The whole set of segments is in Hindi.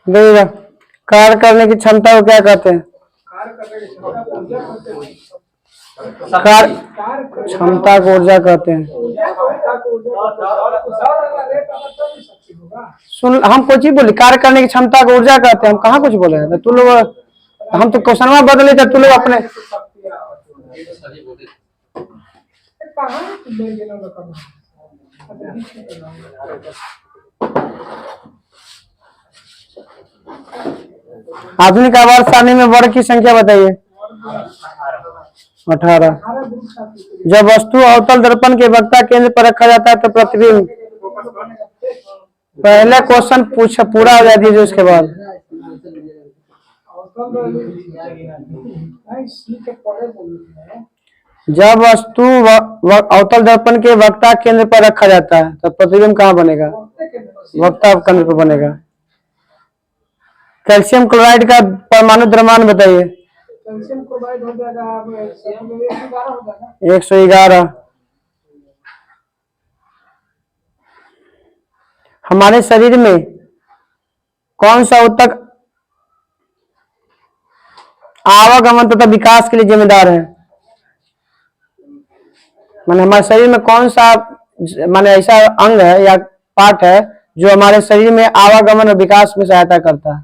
देखिएगा, कार्य करने की क्षमता को क्या कहते हैं? कार्य क्षमता को ऊर्जा कहते हैं। सुन, हम कुछ ही बोले, कार्य करने की क्षमता को ऊर्जा कहते हैं, हम कहाँ कुछ बोले हैं? तू लोग, हम तो क्वेश्चन बदले थे, तू लोग अपने आधुनिक आवर्त सारणी में वर्ग की संख्या बताइए। 18। जब वस्तु अवतल दर्पण के वक्ता केंद्र पर रखा जाता है तो प्रतिबिंब, पहले क्वेश्चन पूरा हो जाती है जो उसके बाद जब वस्तु अवतल दर्पण के वक्ता केंद्र पर रखा जाता है तो प्रतिबिंब कहाँ बनेगा? वक्ता केंद्र पर बनेगा। कैल्शियम क्लोराइड का परमाणु द्रव्यमान बताइए। कैल्शियम क्लोराइड हो जाएगा 111। हमारे शरीर में कौन सा ऊतक आवागमन तथा विकास के लिए जिम्मेदार है? माने हमारे शरीर में कौन सा माने ऐसा अंग है या पार्ट है जो हमारे शरीर में आवागमन और विकास में सहायता करता है?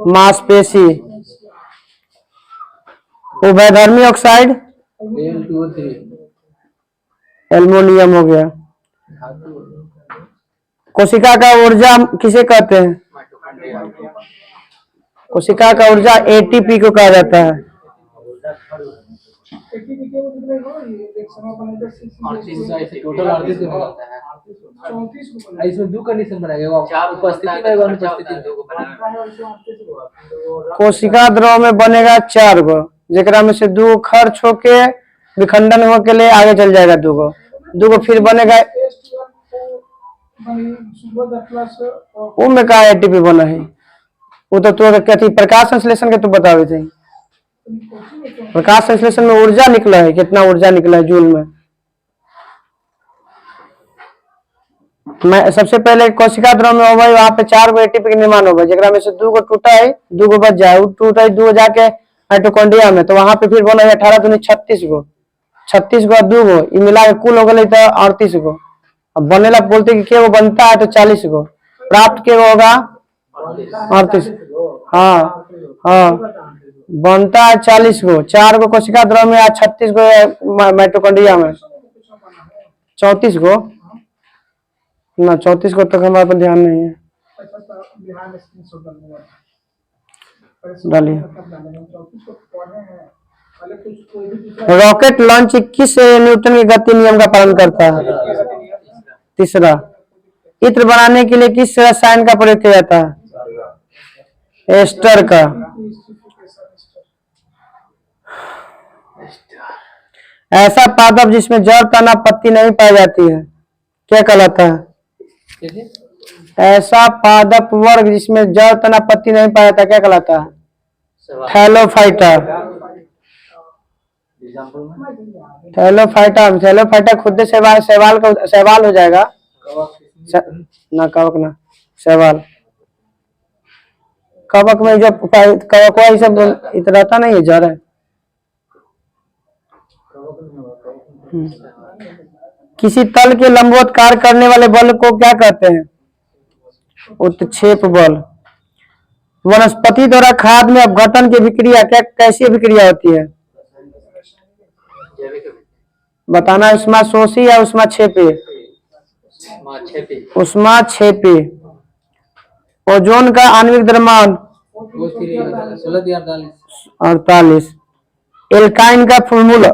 मांसपेशी। उभयधर्मी ऑक्साइड एल्युमिनियम हो गया। कोशिका का ऊर्जा किसे कहते हैं? कोशिका का ऊर्जा एटीपी को कहा जाता है। इसमें दो कंडीशन बनाएगा, उपस्थिति में कोशिका द्रव में बनेगा 4 गो, जेकरा में से 2 खर्च होके विखंडन हो के लिए आगे चल जाएगा 2 गो फिर बनेगा। वो में का एटीपी बना है? वो तो कहती प्रकाश संश्लेषण के तो बतावे थे। प्रकाश संश्लेषण में ऊर्जा निकला है, कितना ऊर्जा निकला है जूल में। मैं सबसे पहले कोशिका द्रव में होगा, वहां पे 4 गो एटीपी का निर्माण होगा, जेकरा में से 2 गो टूटा है, 2 गो बच जाए, टूटा है 2 जाके माइटोकॉन्ड्रिया में, तो वहां पे फिर बना है 18 दूनी 36 गो, 36 गो 2 गो ये मिला के कुल हो गए तो 38 गो। अब बनेला बोलते कि क्या वो बनता है तो 40 गो प्राप्त के होगा 38। हाँ हाँ, बनता है 40 गो, 4 गो कोशिका द्रव में 36 गो माइटोकॉन्ड्रिया में, 34 गो ना, 34 को तक हमारे पर ध्यान नहीं है। डालिए। रॉकेट लॉन्च किस न्यूटन के गति नियम का पालन करता है? तीसरा। इत्र बनाने के लिए किस रसायन का प्रयोग किया जाता है? एस्टर का। ऐसा पादप जिसमें जड़ तना पत्ती नहीं पाई जाती है क्या कहलाता है? ऐसा पादप वर्ग जिसमें जड़ तना पत्ती नहीं पाया जाता क्या कहलाता है? थैलोफाइटा। थैलोफाइटा खुद से शैवाल हो जाएगा ना, कवक ना शैवाल। कवक में जो कवक ये सब रहता नहीं है, जड़ है। किसी तल के लंबवत कार्य करने वाले बल को क्या कहते हैं? उत्क्षेप बल। वनस्पति द्वारा खाद में अपघटन की अभिक्रिया कैसी अभिक्रिया होती है? बताना, उष्माशोषी या उष्माक्षेपी? उष्माक्षेपी। ओजोन का आणविक द्रव्यमान 48। एल्काइन का फॉर्मूला?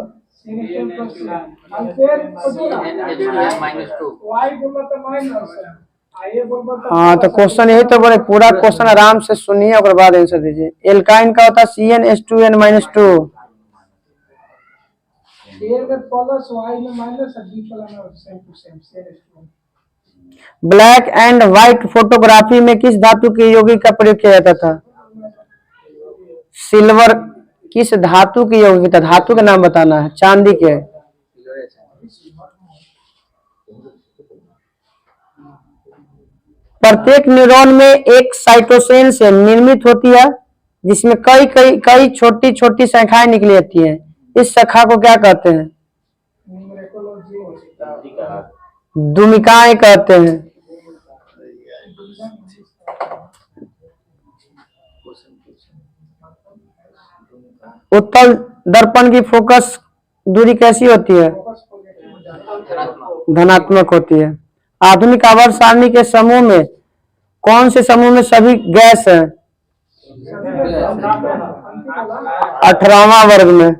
हाँ, तो क्वेश्चन यही तो बोले, पूरा क्वेश्चन आराम से सुनिए और बाद आंसर दीजिए। एल्काइन का होता है CnH2n-2। Black and white photography में किस धातु के यौगिक का प्रयोग किया जाता था? सिल्वर। किस धातु की यौगिक? धातु का नाम बताना है। चांदी के। प्रत्येक न्यूरॉन में एक साइटोसिन से निर्मित होती है, जिसमें कई कई कई छोटी छोटी शाखाएं निकली होती हैं। इस शाखा को क्या कहते हैं? दुमिकाएं कहते हैं। उत्तल दर्पण की फोकस दूरी कैसी होती है? धनात्मक होती है। आधुनिक आवर्त सारणी के समूह में कौन से समूह में सभी गैस है? 18वां वर्ग में।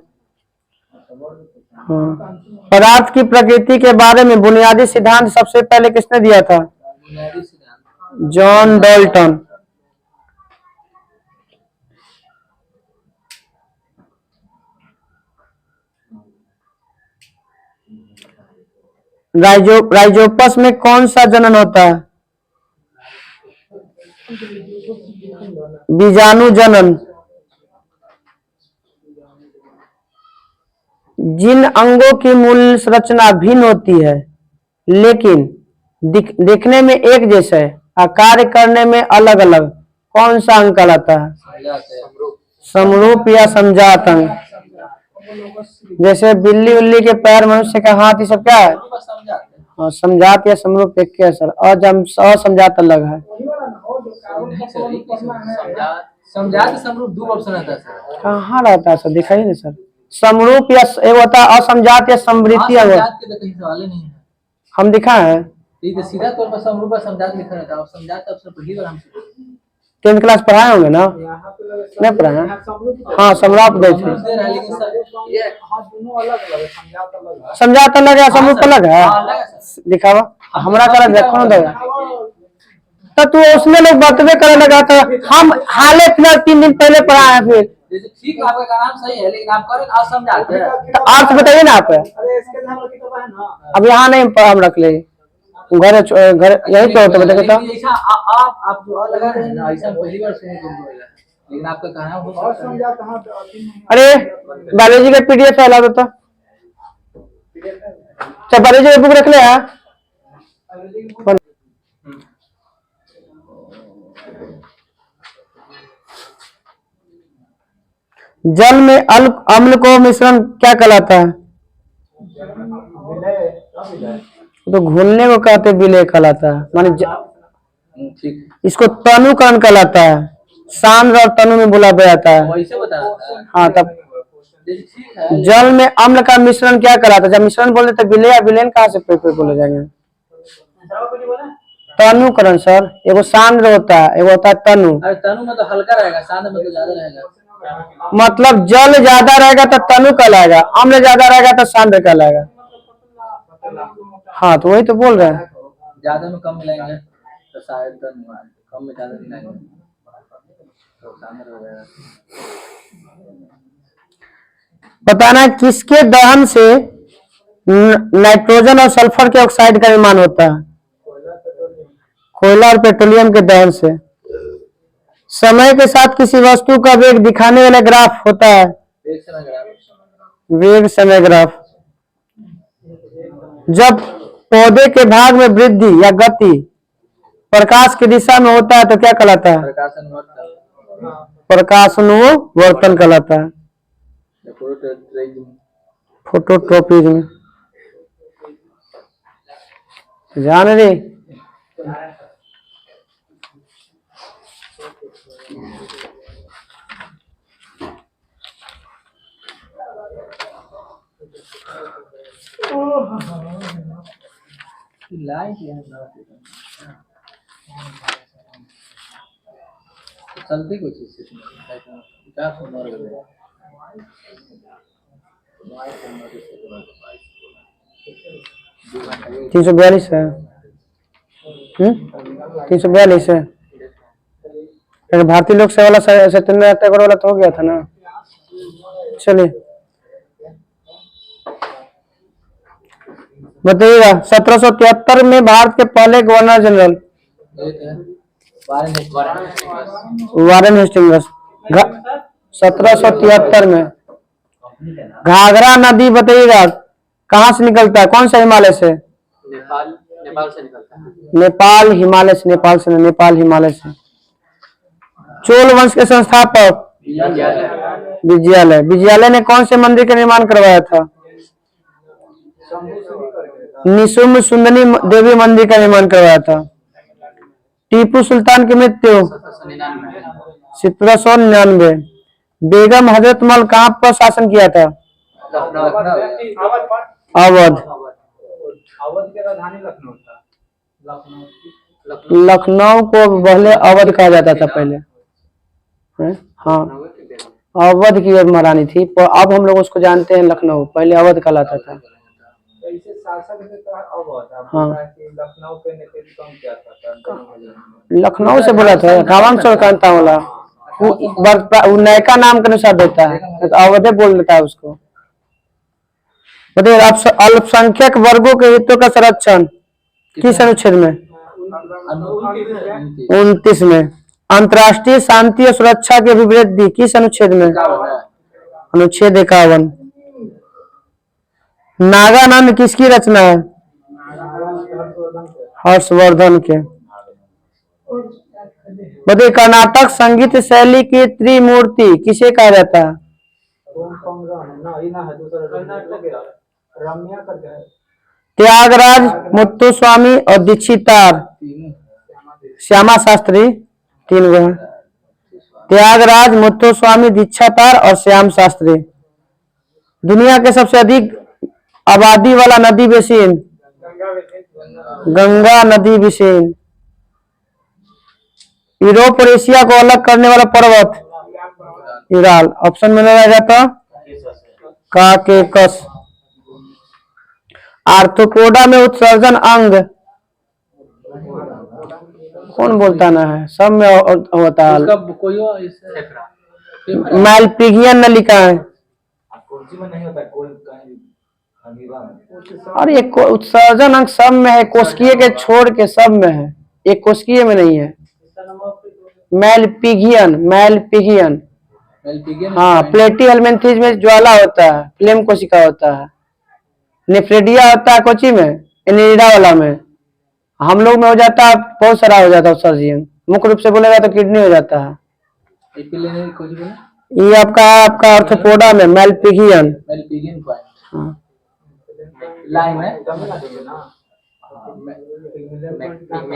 हाँ। पदार्थ की प्रकृति के बारे में बुनियादी सिद्धांत सबसे पहले किसने दिया था? John Dalton. राइजोपस में कौन सा जनन होता है? बीजाणु जनन। जिन अंगों की मूल संरचना भिन्न होती है लेकिन दिखने में एक जैसा है और कार्य करने में अलग अलग, कौन सा अंग कहलाता है? समरूप या समजात अंग। जैसे बिल्ली उल्ली के पैर, मनुष्य का हाथ, ये सब क्या है? हाँ, समजात या समरूप एक के सर। असमजात अलग है। समजात समरूप दो ऑप्शन रहता है सर। कहाँ रहता है सर? दिखाइए ना सर। समरूप या एक होता है असमजात या समृद्धि अंग। हम दिखा है सीधा तौर पर समरूप और समजात लिखा रहता है और समजात ऑप्शन पहली बार हम 10th क्लास पढ़ाए होंगे ना? नहीं पढ़ाए हैं? हाँ, समरूप गए थे। समजात अलग है, समरूप अलग है। दिखावा हमरा करा देखो ना। तो तू उसमें लोग बतवे करे लगा था। हम हाले फिलहाल 3 दिन पहले पढ़ा है। फिर ठीक है, आपका नाम सही है लेकिन आप करें असमजात है। तो अर्थ बताइए ना आप। अब यहाँ नहीं हम रख ले, घर यही पे होता बताइए। तो आप जो लगा रहे हैं ना, ऐसा पहली बार सुनने को मिलेगा, लेकिन आपका कहना हो सकता है। अरे बायोलॉजी का PDF फैला दो तो। बायोलॉजी का बुक रख ले। जल में अम्ल को मिश्रण क्या कहलाता है? तो घुलने को कहते विलय कहलाता है। माने इसको तनुकरण कहलाता है। सांद्र और तनु में बोला जाता है। हाँ, तब जल में अम्ल का मिश्रण क्या कहलाता है? जब मिश्रण बोलते तो विलय या विलयन कहाँ से बोले जाएंगे? तनुकरण सर। एगो सांद्र होता है, एगो होता है तनु। तनु में तो हल्का रहेगा, सांद्र में तो ज्यादा रहेगा। मतलब जल ज्यादा रहेगा तो तनु कहलाएगा, अम्ल ज्यादा रहेगा तो सांद्र कहलाएगा। हाँ, तो वही तो बोल रहे हैं। ज्यादा में कम मिलाएंगे तो शायद तनु, कम में ज्यादा मिलाएंगे तो सांद्र हो जाएगा। बताना किसके दहन से नाइट्रोजन और सल्फर के ऑक्साइड का निर्माण होता है? कोयला और पेट्रोलियम के दहन से। समय के साथ किसी वस्तु का वेग दिखाने वाला ग्राफ होता है? वेग समय ग्राफ। जब पौधे के भाग में वृद्धि या गति प्रकाश की दिशा में होता है तो क्या कहलाता है? प्रकाशानुवर्तन कहलाता है। फोटोट्रोपिज्म। जान रे चलती कुछ क्या 342 है। 342 है। भारतीय लोक सेवा सत्येंद्र टैगोर वाला तो हो गया था ना। चलिए बताइएगा। 1773 में भारत के पहले गवर्नर जनरल वारेन हेस्टिंग्स। 1773 में। घाघरा नदी बताइएगा कहाँ से निकलता है? कौन सा हिमालय से? नेपाल से निकलता है। नेपाल हिमालय से, नेपाल से नहीं, नेपाल हिमालय से। चोल वंश के संस्थापक विजयालय। विजयालय ने कौन से मंदिर का निर्माण करवाया था? निशुम्भ सुंदरी देवी मंदिर का निर्माण करवाया था। टीपू सुल्तान की मृत्यु 1799। बेगम हजरत महल कहाँ पर शासन किया था? अवध। अवध की राजधानी लखनऊ था। लखनऊ को पहले अवध कहा जाता था पहले। हाँ, अवध की महारानी थी, पर अब हम लोग उसको जानते हैं लखनऊ, पहले अवध कहलाता था। हाँ, लखनऊ से बोला था, रावण चौकांता वाला वो नयका नाम के अनुसार देता है, तो अवधे बोल देता है उसको। बताइए, अल्पसंख्यक वर्गों के हितों का संरक्षण किस अनुच्छेद में? 29 में। अंतर्राष्ट्रीय शांति और सुरक्षा की अभिवृद्धि किस अनुच्छेद में? अनुच्छेद 51। नागानंद किसकी रचना है? हर्षवर्धन के। बताइए, कर्नाटक संगीत शैली की त्रिमूर्ति किसे कहा जाता है? त्यागराज, मुत्तुस्वामी और दीक्षितार। श्यामा शास्त्री, 3 गो है। त्यागराज, मुत्तुस्वामी, दीक्षितार और श्याम शास्त्री। दुनिया के सबसे अधिक आबादी वाला नदी बेसिन? गंगा नदी बेसिन। यूरोप और एशिया को अलग करने वाला पर्वत? इराल। ऑप्शन में रह जाता काकेकस। आर्थ्रोपोडा में उत्सर्जन अंग कौन बोलता ना है, सब में होता है। मैलपिगियन नलिका है। और ये उत्सर्जन अंग सब में है, कोशिकीय के छोड़ के सब में है, एक कोशिकीय में नहीं है। मैलपिगियन, मैलपिगियन। हाँ, प्लेटी हेलमिंथेस में ज्वाला होता है, फ्लेम कोशिका होता है। नेफ्रेडिया होता है कोची में, एनिडा वाला में। हम लोग में हो जाता है, बहुत सारा हो जाता है उत्सर्जन। मुख्य रूप से बोलेगा तो किडनी हो जाता है। ये आपका आर्थ्रोपोडा में मैलपिगियन। हाँ,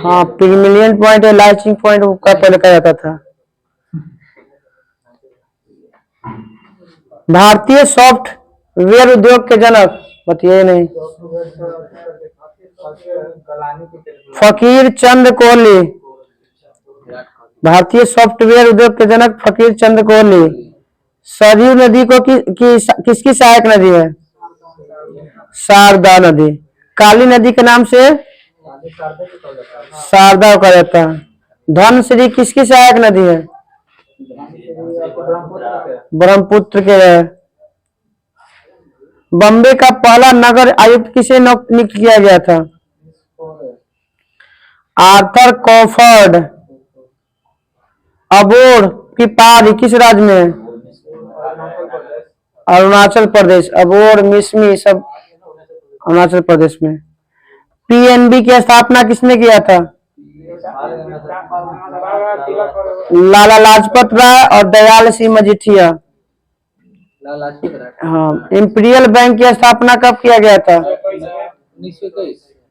हाँ, पिगमिलियन पॉइंट है, लाइचिंग पॉइंट का पहले कहा जाता था। भारतीय सॉफ्टवेयर उद्योग के जनक बताइए नहीं? फकीर चंद कोहली। भारतीय सॉफ्टवेयर उद्योग के जनक फकीर चंद कोहली। सरयू नदी को किसकी सहायक नदी है? शारदा नदी। काली नदी के नाम से शारदा कहा जाता है। धनश्री किसकी सहायक नदी है? ब्रह्मपुत्र के। बॉम्बे का पहला नगर आयुक्त किसे नियुक्त किया गया था? आर्थर कॉफर्ड। अबोर की पहाड़ी किस राज्य में है? अरुणाचल प्रदेश। अबोर, मिसमी सब अरुणाचल प्रदेश में। पीएनबी की स्थापना किसने किया था? लाला लाजपत राय और दयाल सिंह मजीठिया। हाँ, इंपीरियल बैंक की स्थापना कब किया गया था?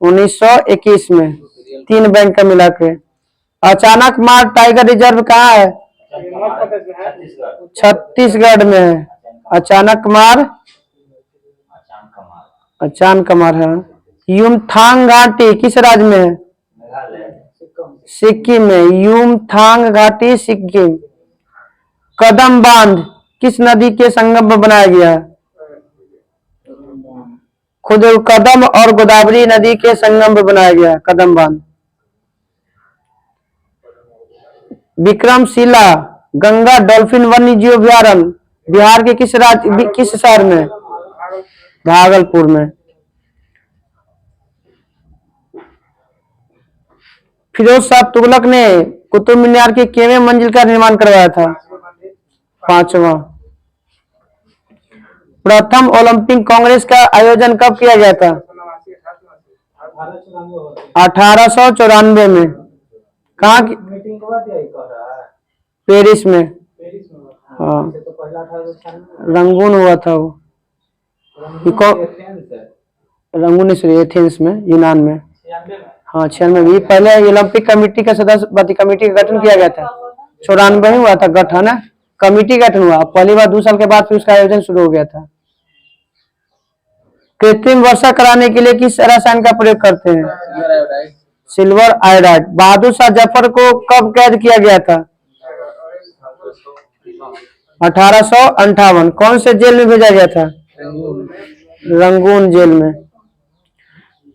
1921 में। 3 बैंक का मिला के। अचानक मार टाइगर रिजर्व कहाँ है? छत्तीसगढ़ में है। अचानक मार है। युमथांग घाटी किस राज्य में है? सिक्किम में। युमथांग घाटी सिक्किम। कदम बांध किस नदी के संगम पर बनाया गया है? खुद कदम और गोदावरी नदी के संगम पर बनाया गया है कदम बांध। विक्रमशिला गंगा डॉल्फिन वन्य जीव अभयारण्य बिहार के किस शहर में? भागलपुर में। फिरोज शाह तुगलक ने कुतुब मीनार की कितवें मंजिल का निर्माण करवाया था? 5वां। प्रथम ओलंपिक कांग्रेस का आयोजन कब किया गया था? 1894 में। कहाँ की? मीटिंग के बाद यही कह रहा है पेरिस में। पेरिस में हुआ था। हाँ, तो पहला 1896 रंगून हुआ था वो। ये कौन? एथेंस है रंगून एथेंस में, यूनान में। 96 में। हाँ 96 में भी। पहले ओलंपिक कमेटी का सदस्य कमेटी का गठन किया गया था। 94 में हुआ था गठन, कमेटी गठन हुआ। पहली बार 2 साल के बाद फिर उसका आयोजन शुरू हो गया था। कृत्रिम वर्षा कराने के लिए किस रसायन का प्रयोग करते हैं? Silver iodide. बहादुर शाह जफर को कब कैद किया गया था? 1858। कौन से जेल में भेजा गया था? रंगून जेल में।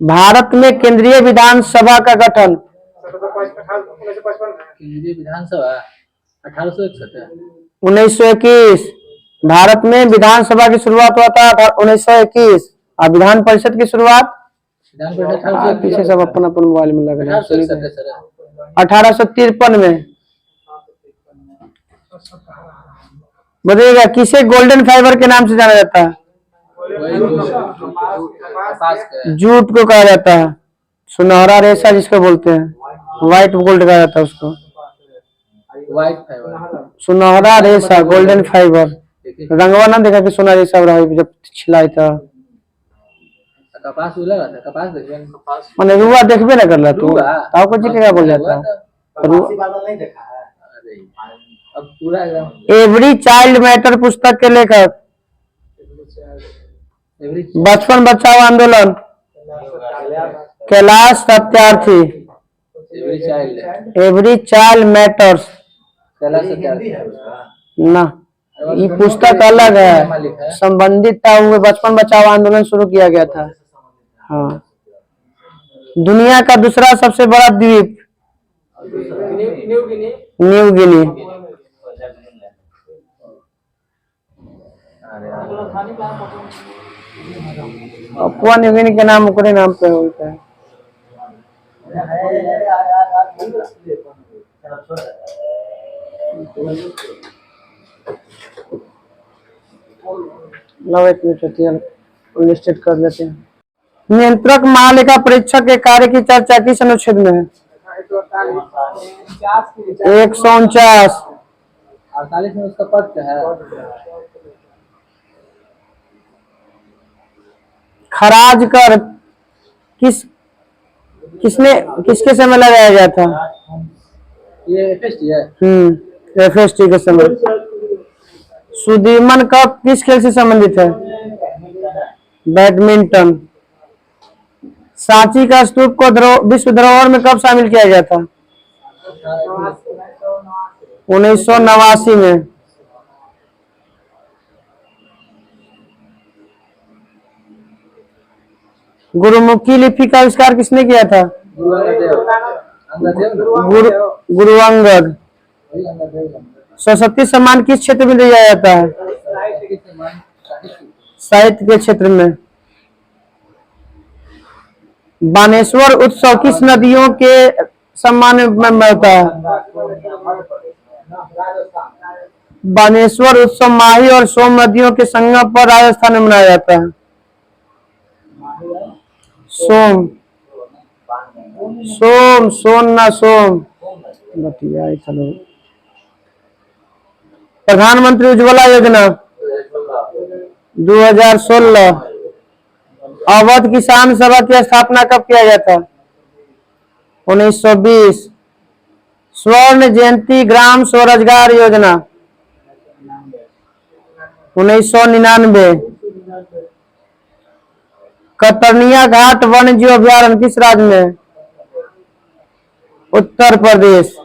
भारत में केंद्रीय विधानसभा का गठन? केंद्रीय विधानसभा 1861 1921। भारत में विधानसभा की शुरुआत हुआ था 1921 और विधान परिषद की शुरुआत विधान परिषद पीछे सब अपन अपन मोबाइल में लग रहे हैं। 1863 1853 में। बताइएगा किसे गोल्डन फाइबर के नाम से जाना जाता है? जूट को कहा जाता है। सुनहरा रेशा जिसको बोलते हैं, व्हाइट गोल्ड कहा जाता है उसको। व्हाइट फाइबर, सुनहरा रेशा, गोल्डन फाइबर। रंगवा ना देखा कि सोना रेशा रहा जब छिलाई था। कपास लगा था, कपास देखबे कपास माने रुआ देखबे ना करला तू, ताऊ को जी क्या बोल जाता है? कपासी बादल नहीं देखा है। अरे अब पूरा एकदम। एवरी चाइल्ड मैटर पुस्तक के लेखक? बचपन बचाओ आंदोलन, Kailash Satyarthi. Every child matters Kailash Satyarthi ना, ये पुस्तक अलग है, संबंधित था। वो बचपन बचाओ आंदोलन शुरू किया गया था। हाँ। दुनिया का दूसरा सबसे बड़ा द्वीप? New Guinea. Papua New Guinea के नाम ओकरे नाम पे होता है। लो 1 मिनट होती है, निश्चित कर लेते हैं। नियंत्रक महालेखा परीक्षक के कार्य की चर्चा किस अनुच्छेद में है? 149। 48 में उसका पद क्या है? खराज कर किसके समय लगाया गया था? ये एफएसटी है। एफएसटी के समय। सुदीमन कप किस खेल से संबंधित है? बैडमिंटन। सांची का स्तूप को विश्व धरोहर में कब शामिल किया गया था? 1989 में। गुरुमुखी लिपि का आविष्कार किसने किया था? गुरु अंगद। सरस्वती सम्मान किस क्षेत्र में दिया जाता है? साहित्य के क्षेत्र में। बानेश्वर उत्सव किस नदियों के सम्मान में होता है? बानेश्वर उत्सव माही और सोम नदियों के संगम पर राजस्थान में मनाया जाता है। सोम ना सोम बतिया। चलो, प्रधानमंत्री उज्ज्वला योजना 2016। अवध किसान सभा की स्थापना कब किया गया था? 1920। स्वर्ण जयंती ग्राम स्वरोजगार योजना 1999। कतरनिया घाट वन्य जीव अभयारण्य किस राज्य में? उत्तर प्रदेश।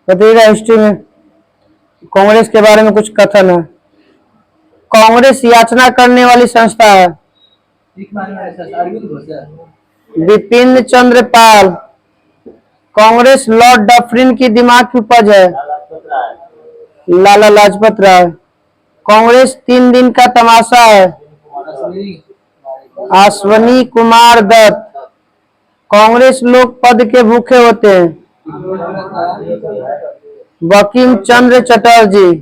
बताइएगा हिस्ट्री में कांग्रेस के बारे में कुछ कथन है। कांग्रेस याचना करने वाली संस्था है। बिपिन चंद्र पाल। कांग्रेस लॉर्ड डफरिन की दिमाग की उपज है। लाला लाजपत राय। कांग्रेस 3 दिन का तमाशा है। अश्विनी अश्वनी कुमार दत्त। कांग्रेस लोग पद के भूखे होते हैं। बंकिम चंद्र चटर्जी।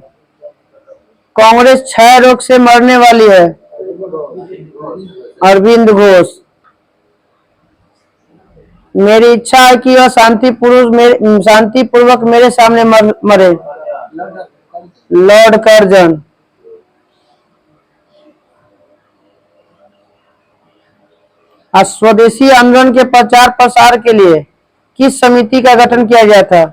कांग्रेस क्षय रोग से मरने वाली है। अरविंद घोष। मेरी इच्छा है कि वह शांतिपूर्वक मेरे सामने मरे। Lord Curzon. स्वदेशी आंदोलन के प्रचार प्रसार के लिए किस समिति का गठन किया गया था?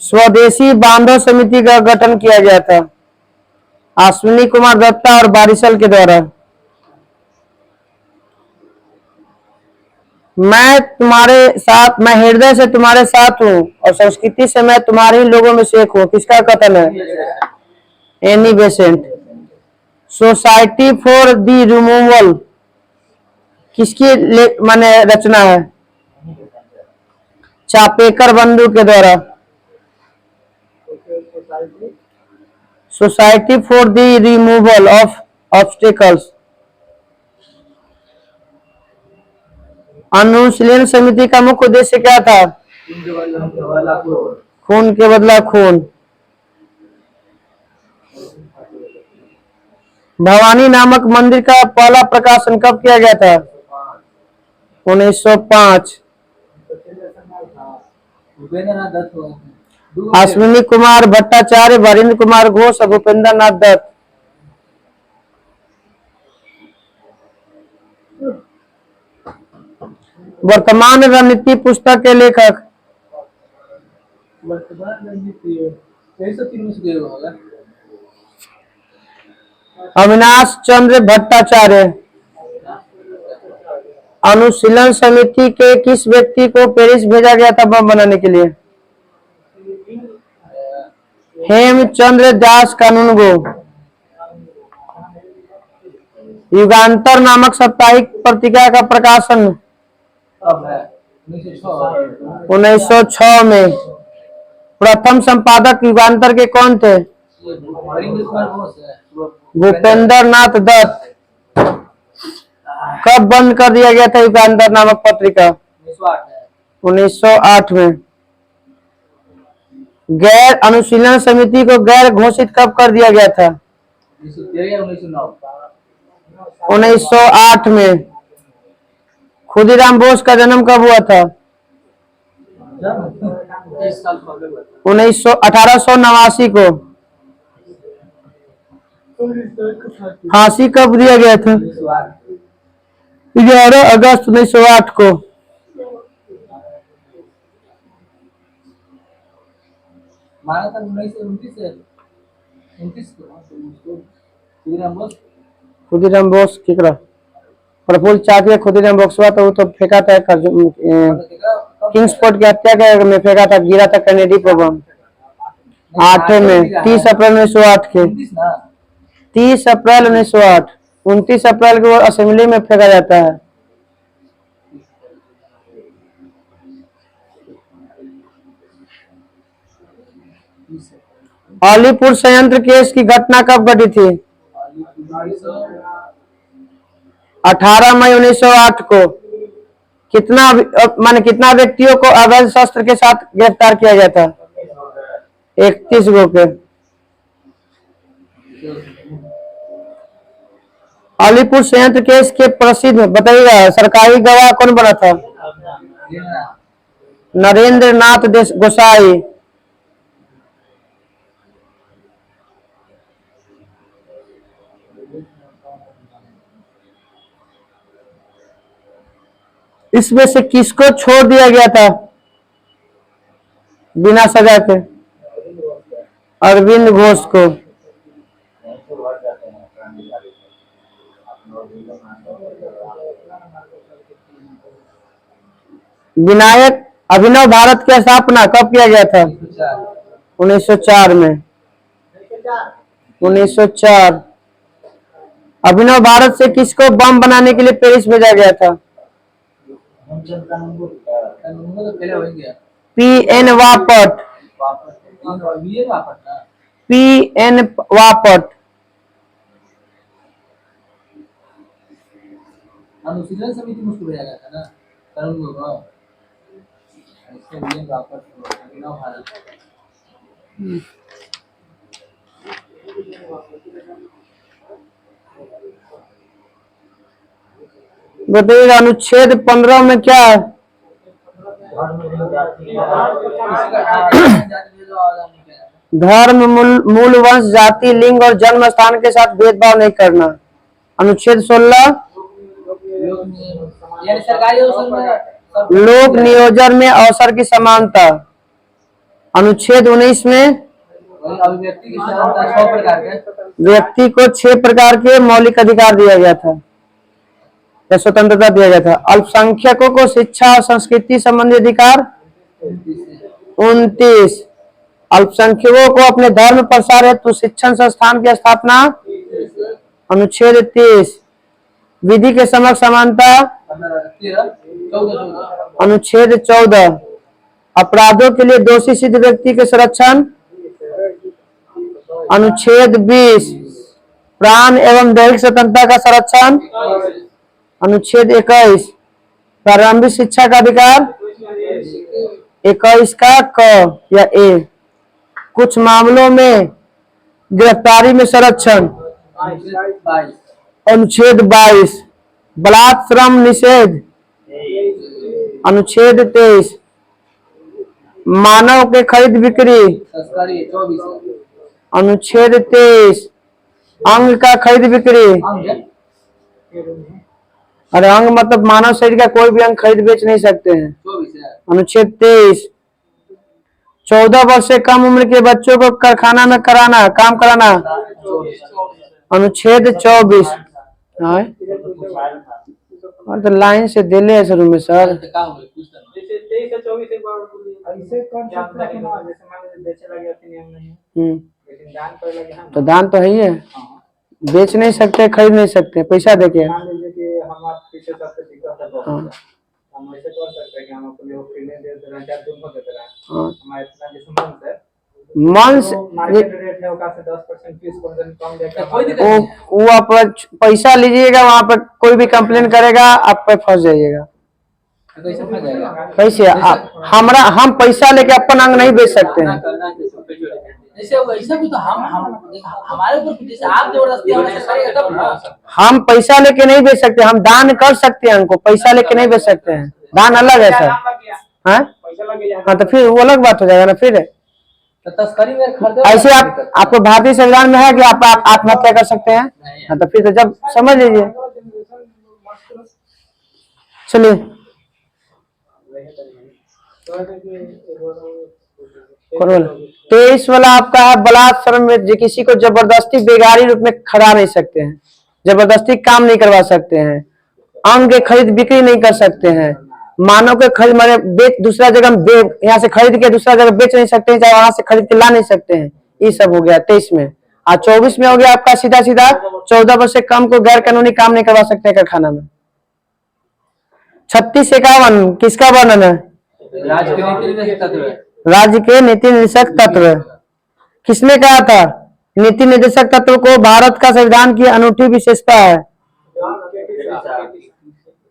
स्वदेशी बांधव समिति का गठन किया गया था अश्विनी कुमार दत्ता और बारिशल के द्वारा। मैं हृदय से तुम्हारे साथ हूँ और संस्कृति से मैं तुम्हारे ही लोगों में से एक हूँ। किसका कथन है? Annie Besant. Society for the Removal किसकी माने रचना है? चापेकर बंधु के द्वारा। Society for the Removal of Obstacles. Anushilan Samiti का मुख्य उद्देश्य क्या था? खून के बदला खून। भवानी नामक मंदिर का पहला प्रकाशन कब किया गया था? 1905। अश्विनी कुमार भट्टाचार्य, वरिंद्र कुमार घोष और भूपेंद्र नाथ दत्त। वर्तमान रणनीति पुस्तक के लेखक? अविनाश चंद्र भट्टाचार्य। अनुशीलन समिति के किस व्यक्ति को पेरिस भेजा गया था बम बनाने के लिए? हेमचंद्र दास कानूनगो। युगांतर नामक साप्ताहिक पत्रिका का प्रकाशन 1906 में। प्रथम संपादक युगांतर के कौन थे? भूपेंद्र नाथ दत्त। कब बंद कर दिया गया था युगांतर नामक पत्रिका? 1908 में। गैर अनुशीलन समिति को गैर घोषित कब कर दिया गया था? 1908 में। खुदीराम बोस का जन्म कब हुआ था? 1889 को। फांसी कब दिया गया था? 11 अगस्त 1908 को। माना था 1929 से 29 को खुदीराम बोस केकरा प्रफुल्ल चाकिया खुदीराम बोसवा तो वो तो फेंका था किंग्सफोर्ड की हत्या में फेंका था, गिरा था कैनेडी पर बम 8 में 30 अप्रैल 1908 के 30 अप्रैल 1908। 29 अप्रैल को असेंबली में फेंका जाता है। अलीपुर संयंत्र केस की घटना कब घटी थी? 18 मई 1908 को। कितना व्यक्तियों को अवैध शस्त्र के साथ गिरफ्तार किया गया था? 31 गो के। अलीपुर संयंत्र केस के प्रसिद्ध बताइएगा सरकारी गवाह कौन बना था? नरेंद्र नाथ गोसाई। इसमें से किसको छोड़ दिया गया था बिना सजा के? अरविंद घोष को। विनायक अभिनव भारत की स्थापना कब किया गया था? 1904 में। 1904। अभिनव भारत से किसको बम बनाने के लिए पेरिस भेजा गया था? P N Vapat. ये वापस ना PN बापट। अनुशीलन समिति में उसको भेजा गया था ना तरुण गौरव, इससे ये वापस बिना भारत बताइएगा अनुच्छेद 15 में क्या है? धर्म, मूल वंश, जाति, लिंग और जन्म स्थान के साथ भेदभाव नहीं करना। अनुच्छेद 16 यानी सरकारी अवसर में लोक नियोजन में अवसर की समानता। अनुच्छेद 19 में अभिव्यक्ति की स्वतंत्रता 6 प्रकार के व्यक्ति को 6 प्रकार के मौलिक अधिकार दिया गया था या स्वतंत्रता दिया गया था। अल्पसंख्यकों को शिक्षा और संस्कृति संबंधी अधिकार 29। अल्पसंख्यकों को अपने धर्म प्रसार हेतु शिक्षण संस्थान की स्थापना। अनुच्छेद 30। विधि के समक्ष समानता। 14 अनुच्छेद 14। अपराधों के लिए दोषी सिद्ध व्यक्ति के संरक्षण। अनुच्छेद 20। प्राण एवं दैहिक स्वतंत्रता का संरक्षण। अनुच्छेद 21। प्रारंभिक शिक्षा का अधिकार। 21 का क या ए। कुछ मामलों में गिरफ्तारी में संरक्षण। अनुच्छेद 22। बलात्श्रम निषेध। अनुच्छेद 23। मानव के खरीद बिक्री। तस्करी 24 अनुच्छेद 23। अंग का खरीद बिक्री। अरे अंग मतलब मानव शरीर का कोई भी अंग खरीद बेच नहीं सकते हैं। 24 है अनुच्छेद 23। 14 वर्ष से कम उम्र के बच्चों को कारखाना में काम कराना। अनुच्छेद 24। हाँ तो लाइन से दिले है शुरू में सर। तो दान तो है ही है, बेच नहीं सकते, खरीद नहीं सकते, पैसा देके। हाँ हम ऐसे कर सकते हैं कि हम अपने ओपिनियन दे दे रहे हैं, दोनों दे दे रहे हैं। हाँ। हमारा इतना जैसे मंथ है, मंस मार्केट रेट है उसका से 10% 20% कम देकर कोई दिक्कत नहीं है। वो आप पैसा लीजिएगा, वहाँ पर कोई भी कंप्लेन करेगा आप पे फंस जाइएगा। कैसे फंस जाएगा? कैसे हम पैसा लेके अपन अंग नहीं बेच सकते हैं। जैसे वैसा भी तो हम हमारे ऊपर जैसे आप जबरदस्ती हमसे करेगा तब ना। हम पैसा लेके नहीं बेच सकते, हम दान कर सकते हैं, उनको पैसा लेके नहीं बेच सकते हैं। दान अलग है सर। हाँ पैसा लग गया। हाँ तो फिर वो अलग बात हो जाएगा ना। फिर तो तस्करी में खरीदे ऐसे आपको भारतीय संविधान में है कि आप आत्महत्या कर सकते हैं। हाँ तो फिर तो जब समझ लीजिए। चलिए 23 वाला आपका है बलात्कार में किसी को जबरदस्ती बेगारी रूप में खड़ा नहीं सकते हैं, जबरदस्ती काम नहीं करवा सकते हैं, अंग के खरीद बिक्री नहीं कर सकते हैं, मानव के खरीद माने बेच दूसरा जगह यहाँ से खरीद के दूसरा जगह बेच नहीं सकते हैं, चाहे वहां से खरीद के ला नहीं सकते हैं। ये सब हो गया 23 में। और 24 में हो गया आपका सीधा 14 वर्ष से कम को गैर कानूनी काम नहीं करवा सकते कारखाना में। 36-51 किसका वर्णन है? राज्य के नीति निर्देशक तत्व। किसने कहा था? नीति निर्देशक तत्व को भारत का संविधान की अनूठी विशेषता है।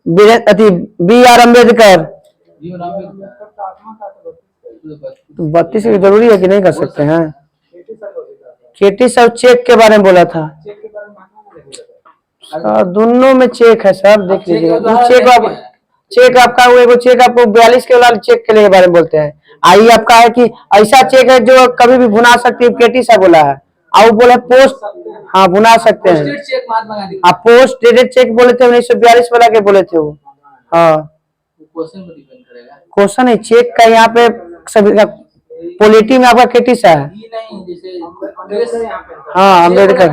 बी.आर. अम्बेडकर। 32 की जरूरी है कि नहीं कर सकते हैं? केटी सब चेक के बारे में बोला था। दोनों में चेक है सर, देख लीजिएगा। चेक आपका वो चेक आपको 42 के वाला चेक के लिए बारे में बोलते हैं। आई आपका है कि ऐसा चेक है जो कभी भी भुना सकती है, केटी सा बोला है। और बोले पोस्ट, हाँ भुना सकते हैं। आप पोस्ट डेटेड चेक बोले थे 1942 वाला के बोले थे वो। हाँ क्वेश्चन है चेक का यहाँ पे सभी का पॉलिटी में आपका केटी सा है। हाँ अम्बेडकर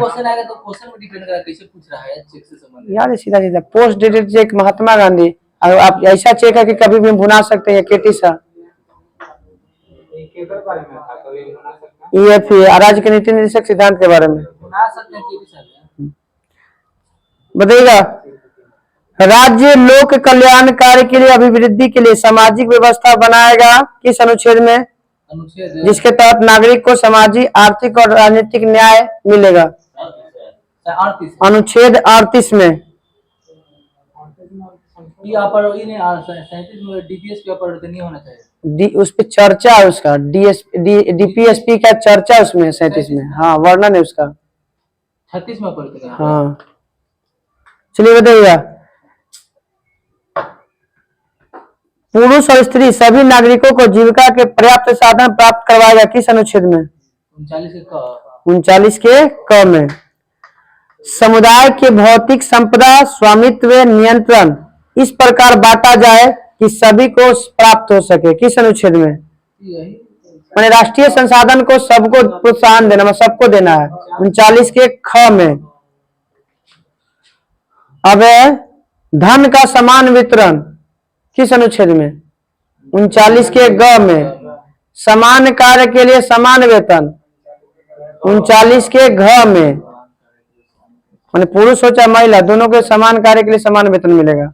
यार सीधा सीधा post dated cheque Mahatma Gandhi. आप ऐसा चेक है कि कभी भी भुना सकते हैं केटी सा। राज्य के नीति निर्देशक सिद्धांत के बारे में बताइएगा। राज्य लोक कल्याण कार्य के लिए अभिवृद्धि के लिए सामाजिक व्यवस्था बनाएगा किस अनुच्छेद में? अनुच्छेद जिसके तहत नागरिक को सामाजिक, आर्थिक और राजनीतिक न्याय मिलेगा। 38 अनुच्छेद 38 में ये अपर ये नहीं 37 में डीपीएस के ऊपर नहीं होना चाहिए। उस पे चर्चा है उसका, डीपीएसपी का चर्चा उसमें 37 में, हाँ वर्णन है उसका। 36 में ऊपर हाँ चलिए बताइएगा। पुरुष और स्त्री सभी नागरिकों को जीविका के पर्याप्त साधन प्राप्त करवाएगा। किस अनुच्छेद में? 39 के क में। समुदाय के भौतिक संपदा स्वामित्व नियंत्रण इस प्रकार बांटा जाए कि सभी को प्राप्त हो सके। किस अनुच्छेद में? मैंने राष्ट्रीय संसाधन को सबको प्रोत्साहन देना, मतलब सबको देना है, 39 के ख में। अब धन का समान वितरण किस अनुच्छेद में? 39 के ग में। समान कार्य के लिए समान वेतन 39 के घ में। मैंने पुरुष हो चाहे महिला दोनों के समान कार्य के लिए समान वेतन मिलेगा।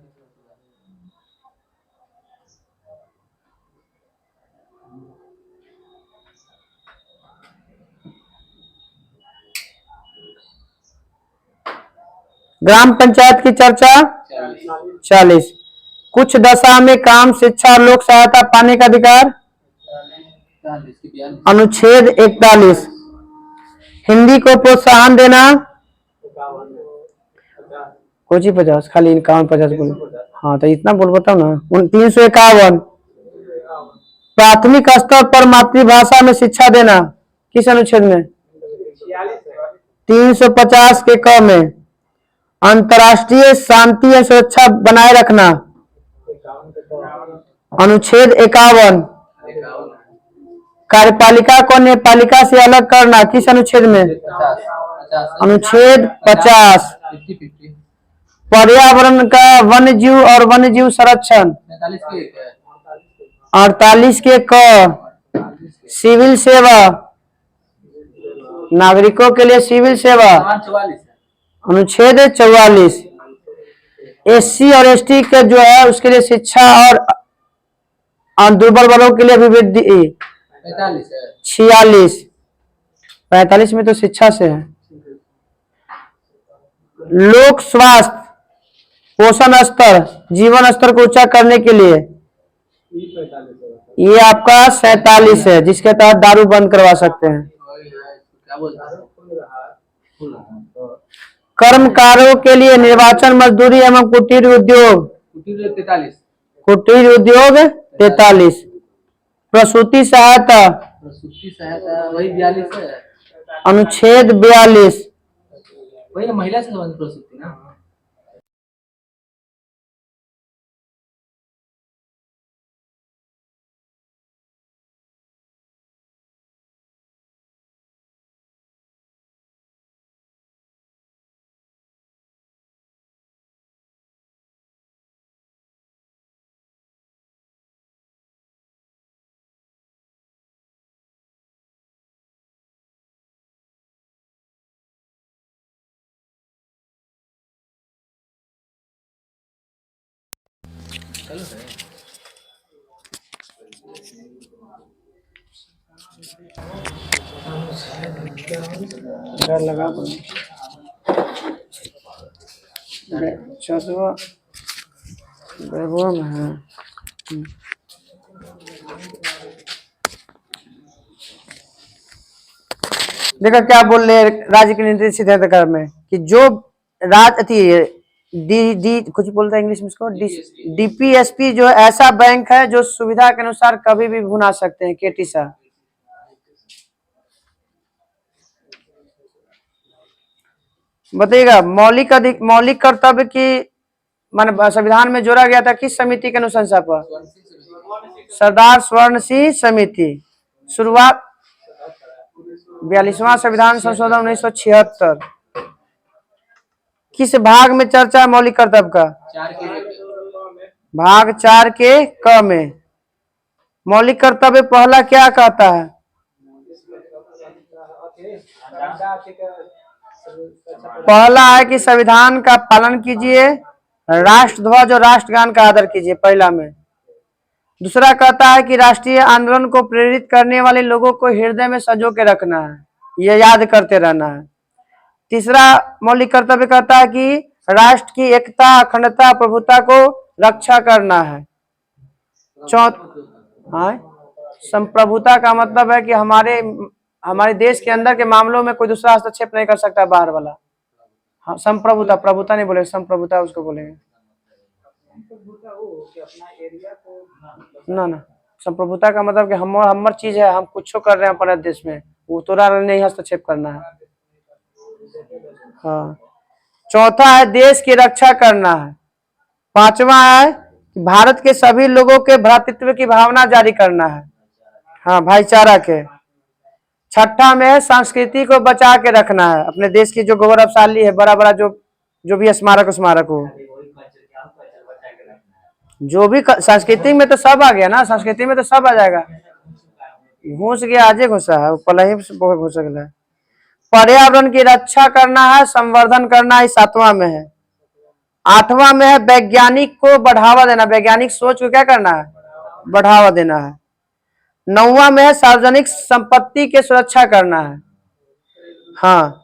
ग्राम पंचायत की चर्चा 40। कुछ दशा में काम, शिक्षा और लोक सहायता पाने का अधिकार अनुच्छेद 41। हिंदी को प्रोत्साहन देना कोची 50 खाली 51 50 बोल, हाँ तो इतना बोल बताओ ना। 351। प्राथमिक स्तर पर मातृभाषा में शिक्षा देना किस अनुच्छेद में? 350 के क में। अंतर्राष्ट्रीय शांति और सुरक्षा बनाए रखना अनुच्छेद 51। कार्यपालिका को न्यायपालिका से अलग करना किस अनुच्छेद में? अनुच्छेद 50। पर्यावरण का वन्य जीव और वन्य जीव संरक्षण 48 के क। सिविल सेवा नागरिकों के लिए सिविल सेवा अनुच्छेद 44। एससी और एसटी के जो है उसके लिए शिक्षा और दुर्बल वर्गों के लिए अभिवृद्धि 46। 45 में तो शिक्षा से है। लोक स्वास्थ्य, पोषण स्तर, जीवन स्तर को ऊंचा करने के लिए ये आपका 47 है, जिसके तहत दारू बंद करवा सकते हैं। कर्मकारों के लिए निर्वाचन, मजदूरी एवं कुटीर उद्योग 43। प्रसूति सहायता वही 42 है। अनुच्छेद 42। वही ना महिला से संबंधित प्रसूति ना। लगा 14वां में है। देखा क्या बोल रहे राज्य के नीति सिद्धांतकार में कि जो डी कुछ बोलता है इंग्लिश में इसको, डीपीएसपी जो ऐसा बैंक है जो सुविधा के अनुसार कभी भी भुना सकते हैं। केटी साहब बताइएगा। मौलिक कर्तव्य की मान संविधान में जोड़ा गया था किस समिति के अनुशंसा पर? सरदार स्वर्ण सिंह समिति। शुरुआत 42वां संविधान संशोधन 1976। किस भाग में चर्चा है मौलिक कर्तव्य का? भाग 4 के क में। मौलिक कर्तव्य पहला क्या कहता है? पहला है कि संविधान का पालन कीजिए, राष्ट्र ध्वज और राष्ट्रगान का आदर कीजिए, पहला में। दूसरा कहता है कि राष्ट्रीय आंदोलन को प्रेरित करने वाले लोगों को हृदय में संजो के रखना है, ये याद करते रहना है। तीसरा मौलिक कर्तव्य कहता है कि राष्ट्र की एकता, अखंडता, प्रभुता को रक्षा करना है। हाँ, संप्रभुता का मतलब है कि हमारे देश के अंदर के मामलों में कोई दूसरा हस्तक्षेप नहीं कर सकता, बाहर वाला। हाँ, संप्रभुता, प्रभुता नहीं बोलेंगे, संप्रभुता उसको बोलेंगे। ना संप्रभुता का मतलब कि हमर चीज है, हम कुछ कर रहे हैं अपने देश में, वो तोरा नहीं हस्तक्षेप करना है। हाँ। चौथा है देश की रक्षा करना है। पांचवा है कि भारत के सभी लोगों के भ्रातृत्व की भावना जारी करना है, हाँ, भाईचारा के। छठा में है संस्कृति को बचा के रखना है, अपने देश की जो गौरवशाली है, बड़ा बड़ा जो भी स्मारक हो, जो भी संस्कृति में तो सब आ गया ना, संस्कृति में तो सब आ जाएगा। घुस गया, आजे घुसा है, पहले ही घुस गया। पर्यावरण की रक्षा करना है, संवर्धन करना है, सातवां में है। आठवां में है वैज्ञानिक को बढ़ावा देना, वैज्ञानिक सोच को क्या करना है, बढ़ावा देना है। नौवां में है सार्वजनिक संपत्ति की सुरक्षा करना है, हाँ।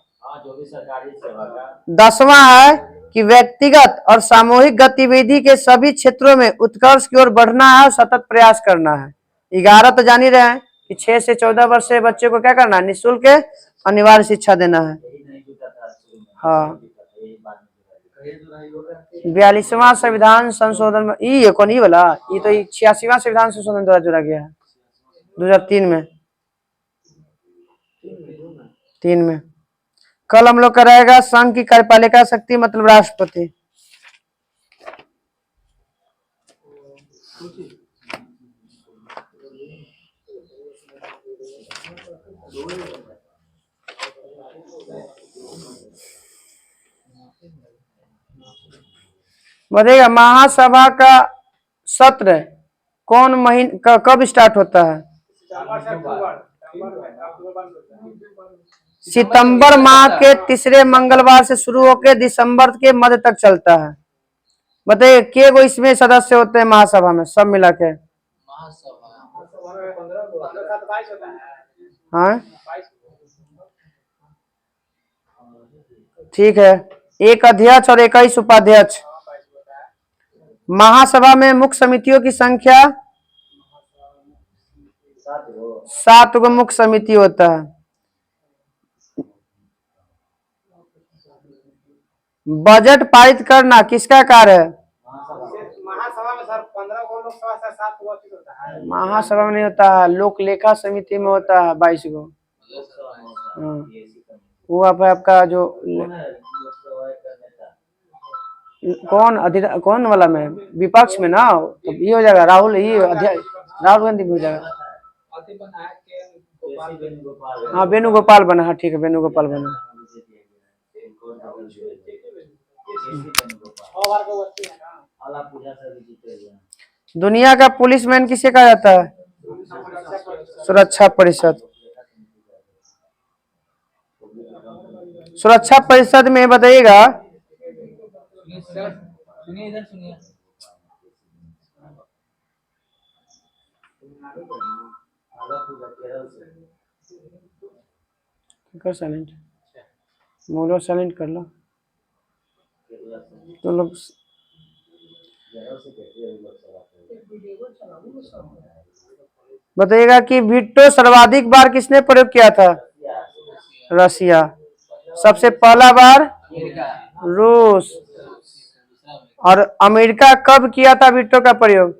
10वां है कि व्यक्तिगत और सामूहिक गतिविधि के सभी क्षेत्रों में उत्कर्ष की ओर बढ़ना है, सतत प्रयास करना है। 11 तो जान ही रहे हैं कि 6 से 14 वर्ष से बच्चे को क्या करना है, निःशुल्क अनिवार्य शिक्षा देना है, हाँ। 42वां संविधान संशोधन में ये कौन, ये वाला, ये तो 86वां संविधान संशोधन द्वारा जोड़ा गया है 2003 में, 3 में। कल हम लोग कराएगा संघ की कार्यपालिका शक्ति मतलब राष्ट्रपति। बताइएगा महासभा का सत्र कौन महीने कब स्टार्ट होता है? सितंबर माह के तीसरे मंगलवार से शुरू होकर दिसंबर के मध्य तक चलता है। बताइए के गो इसमें सदस्य होते हैं महासभा में, सब मिला के? हाँ ठीक है, एक अध्यक्ष और 21 उपाध्यक्ष। महासभा में मुख्य समितियों की संख्या 7 गो मुख्य समिति होता है। बजट पारित करना किसका कार्य है? महासभा में सर 15 गो लोकसभा से 7 गो होता है। महासभा में नहीं होता है, लोक लेखा समिति में होता है 22 गो। वो आपका जो कौन वाला में विपक्ष में ना, तो ये हो जाएगा राहुल, ये राहुल गांधी भी हो जाएगा। हाँ वेणुगोपाल बना, हाँ ठीक है, वेणुगोपाल बना। दुनिया का पुलिसमैन किसे कहा जाता है? सुरक्षा परिषद। सुरक्षा परिषद में बताइएगा, सुनिए इधर सुनिए। कर साइलेंट, मोलो साइलेंट कर लो तो लोग। बताइएगा कि वीटो सर्वाधिक बार किसने प्रयोग किया था? रसिया। सबसे पहला बार रूस। और अमेरिका कब किया था वीटो का प्रयोग?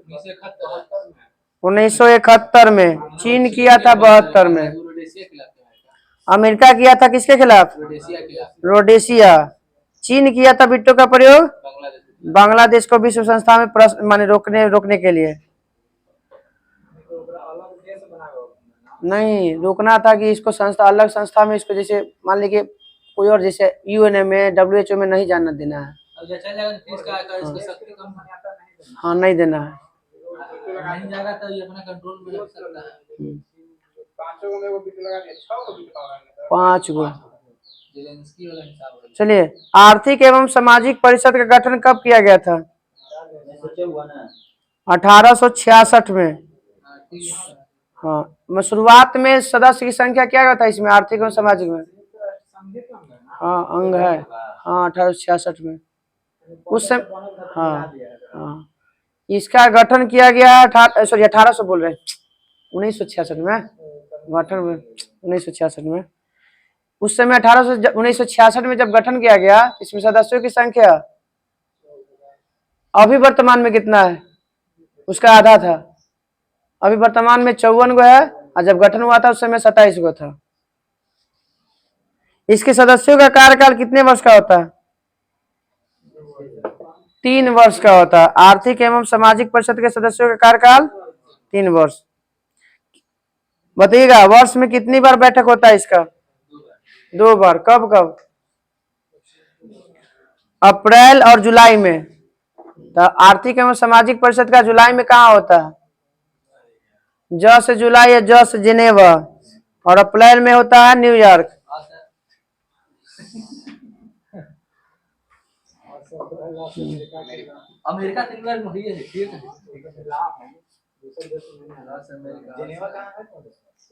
1971 में। चीन किया था 72 में। अमेरिका किया था किसके खिलाफ? रोडेशिया। चीन किया था वीटो का प्रयोग बांग्लादेश को विश्व संस्था में माने रोकने के लिए। नहीं, रोकना था कि इसको संस्था, अलग संस्था में इसको, जैसे मान लीजिए कोई और, जैसे यूएनए में, WHO में नहीं जाना देना है। हाँ नहीं देना है, नहीं जाएगा तो ये अपना कंट्रोल में रख सकता है। 5 गो। चलिए, आर्थिक एवं सामाजिक परिषद का गठन कब किया गया था? 1866 में। हाँ ठीक है। हाँ, मैं शुरुआत में सदस्य की संख्या क्या था इसमें, आर्थिक एवं सामाजिक में? संगीत अंग है ना, हाँ अंग है। हाँ 1866 में उस समय। हाँ हाँ, इसका गठन किया गया 1800 बोल रहे हैं, 1966 में गठन में, 1966 में। उस समय 1966 में जब गठन किया गया, इसमें सदस्यों की संख्या अभी वर्तमान में कितना है, उसका आधा था। अभी वर्तमान में 54 गो है, और जब गठन हुआ था उस समय 27 गो था। इसके सदस्यों का कार्यकाल कितने वर्ष का होता है? 3 वर्ष का होता है। आर्थिक एवं सामाजिक परिषद के सदस्यों का कार्यकाल 3 वर्ष। बताइएगा वर्ष में कितनी बार बैठक होता है इसका? 2 बार। कब कब? अप्रैल और जुलाई में। तो आर्थिक एवं सामाजिक परिषद का जुलाई में कहाँ होता है? जस जुलाई या जस जिनेवा। और अप्रैल में होता है न्यूयॉर्क। हाँ सर। अमेरिका से इंग्लैंड में हुई है ठीक है। दूसरे देश में नहीं है। हाँ सर, अमेरिका। जिनेवा कहाँ है?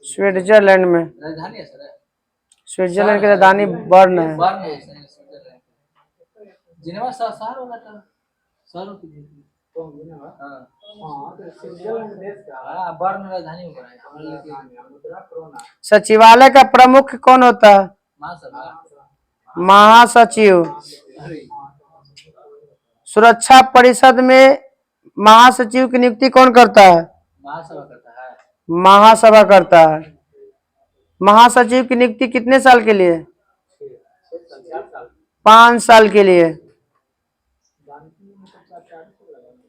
स्विट्जरलैंड में। राजधानी है सर। स्विट्जरलैंड की राजधानी बर्न है। बर्न है सर, स्विट्जरलैंड। जिनेवा शहर होगा था, शहर की थी। तो जिनेवा, हाँ हाँ तो स्विट्जरलैंड देश का है। हाँ, बर्न राजधानी होगा है हमारे लिए। राजधानी मुद्रा कोरोना। सचिवालय का प्रमुख कौन होता है? महासभा। महासचिव। अरे सुरक्षा परिषद में महासचिव की नियुक्ति कौन करता है? महासभा करता है। महासभा करता है। महासचिव की नियुक्ति कितने साल के लिए? 5 साल के लिए।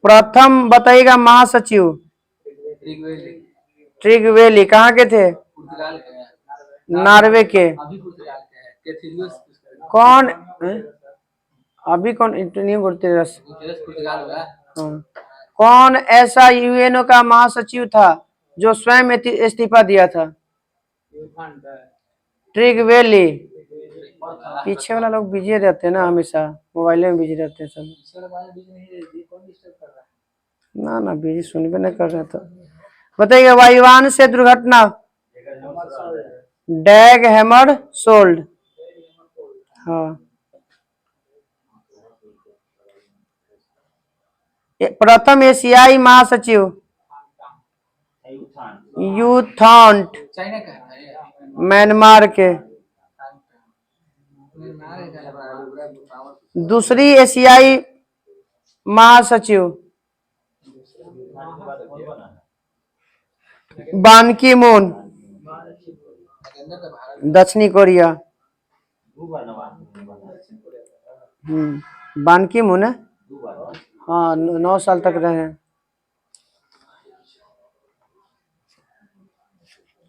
प्रथम बताइएगा महासचिव। ऋग्वेदी। ट्रिगवेली कहाँ के थे? पुर्तगाल के हैं। नॉर्वे के। अभी पुर्तगाल के हैं। कैथेरियस कौन अभी कौन इंटरव्यू करते रस? पुर्तगाल होगा। हाँ। कौन ऐसा यूएनओ का महासचिव था जो स्वयं इस्तीफा दिया था? ट्रिगवेली। पीछे वाला लोग बिजी रहते हैं ना, हमेशा मोबाइल में बिजी रहते हैं सब। ना ना बिजी सुनबे नहीं कर रहे। तो बताइए वायुयान से दुर्घटना। डैग हैमर सोल्ड। हाँ। प्रथम एशियाई महासचिव। यूथांट। चाइना का है। म्यांमार के। दूसरी एशियाई महासचिव बान की मून, दक्षिणी कोरिया। बान की मून है। हाँ 9 साल तक रहे।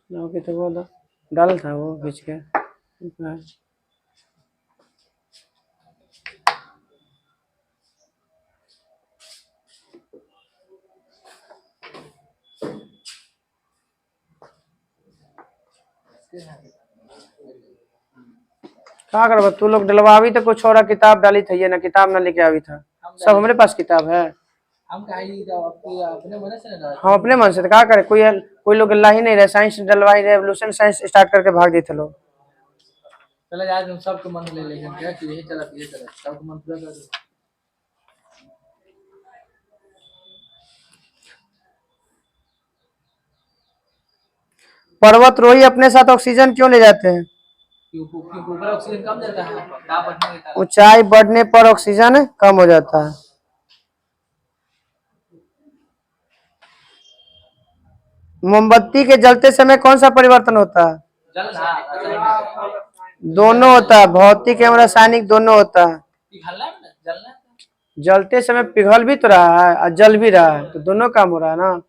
तो बोलो डाल था वो बीच के। क्या करबा तू लोग डलवावी तो कुछ और किताब डाली थी, ये ना किताब ना लेके आई था। सब हमारे पास किताब है। हम अपने मन से ना। हम अपने मन से तो क्या करे, कोई लोग ला ही नहीं रहे। साइंस डलवाई रहे, एवोल्यूशन साइंस स्टार्ट करके भाग गए थे लोग। चलो यार तुम सबको मन ले लेंगे क्या कि यही चला सबको मन पूरा कर दो। पर्वतरोही अपने साथ ऑक्सीजन क्यों ले जाते हैं? ऊपर ऑक्सीजन कम देता है, ताप बढ़ने देता है। ऊंचाई बढ़ने पर ऑक्सीजन कम हो जाता है। मोमबत्ती के जलते समय कौन सा परिवर्तन होता है? दोनों होता है, भौतिक एवं रासायनिक दोनों होता है। जलते समय पिघल भी तो रहा है और जल भी रहा है, तो दोनों काम हो रहा है ना।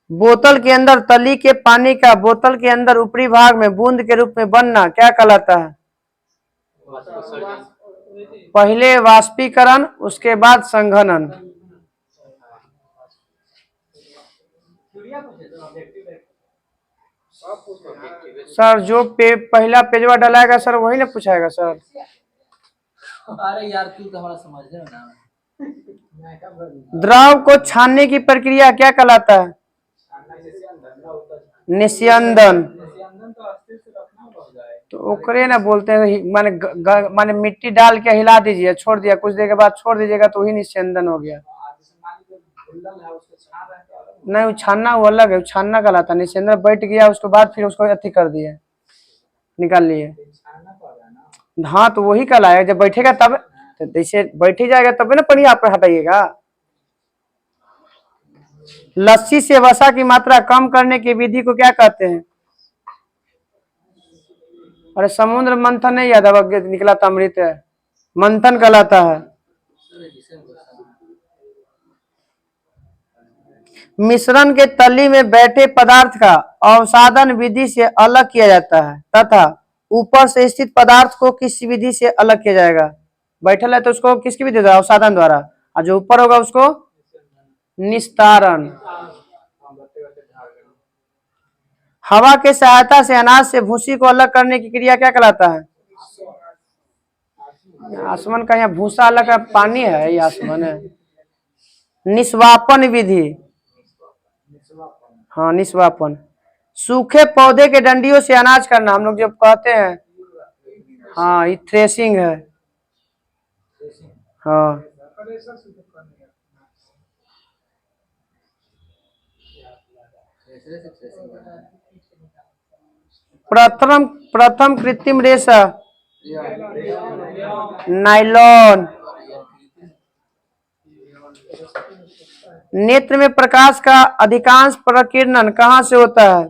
बोतल के अंदर तली के पानी का बोतल के अंदर ऊपरी भाग में बूंद के रूप में बनना क्या कहलाता है? पहले वाष्पीकरण, उसके बाद संघनन। सर जो पहला पेजवा डलाएगा सर वही ना पूछाएगा सर। अरे यार तू तो हमारा समझ रहे हो ना। द्रव को छानने की प्रक्रिया क्या कहलाता है? निस्यंदन। तो अस्थिर से रखना होगा। तो ओकरे ना बोलते हैं माने माने मिट्टी डाल के हिला दीजिए, छोड़ दिया, कुछ देर के बाद छोड़ दीजिएगा तो वही निस्यंदन हो गया। नहीं, वो छानना वो अलग है, वो छानना कहलाता है। निस्यंदन बैठ गया उसके बाद फिर उसको अथी कर दिए, निकाल लिए। हाँ तो वही कहलाएगा, जब बैठेगा तब, तो जैसे बैठ ही जाएगा तब ना पानी आप हटाइएगा। लस्सी से वसा की मात्रा कम करने की विधि को क्या कहते हैं? अरे समुद्र मंथन नहीं याद, अब निकला था अमृत है, मंथन कहलाता है। मिश्रण के तली में बैठे पदार्थ का अवसादन विधि से अलग किया जाता है तथा ऊपर से स्थित पदार्थ को किस विधि से अलग किया जाएगा? बैठल है तो उसको किसकी विधि द्वारा? अवसादन द्वारा। और जो ऊपर होगा उसको निस्तारण। हवा के सहायता से अनाज से भूसी को अलग करने की क्रिया क्या कहलाता है? आसमान का यहाँ भूसा अलग का पानी है, ये आसमान है। निस्वापन विधि। हाँ निस्वापन। सूखे पौधे के डंडियों से अनाज करना हम लोग जब कहते हैं, हाँ ये थ्रेसिंग है। हाँ प्रथम प्रथम कृत्रिम रेशा नायलॉन। नेत्र में प्रकाश का अधिकांश प्रकीर्णन कहाँ से होता है?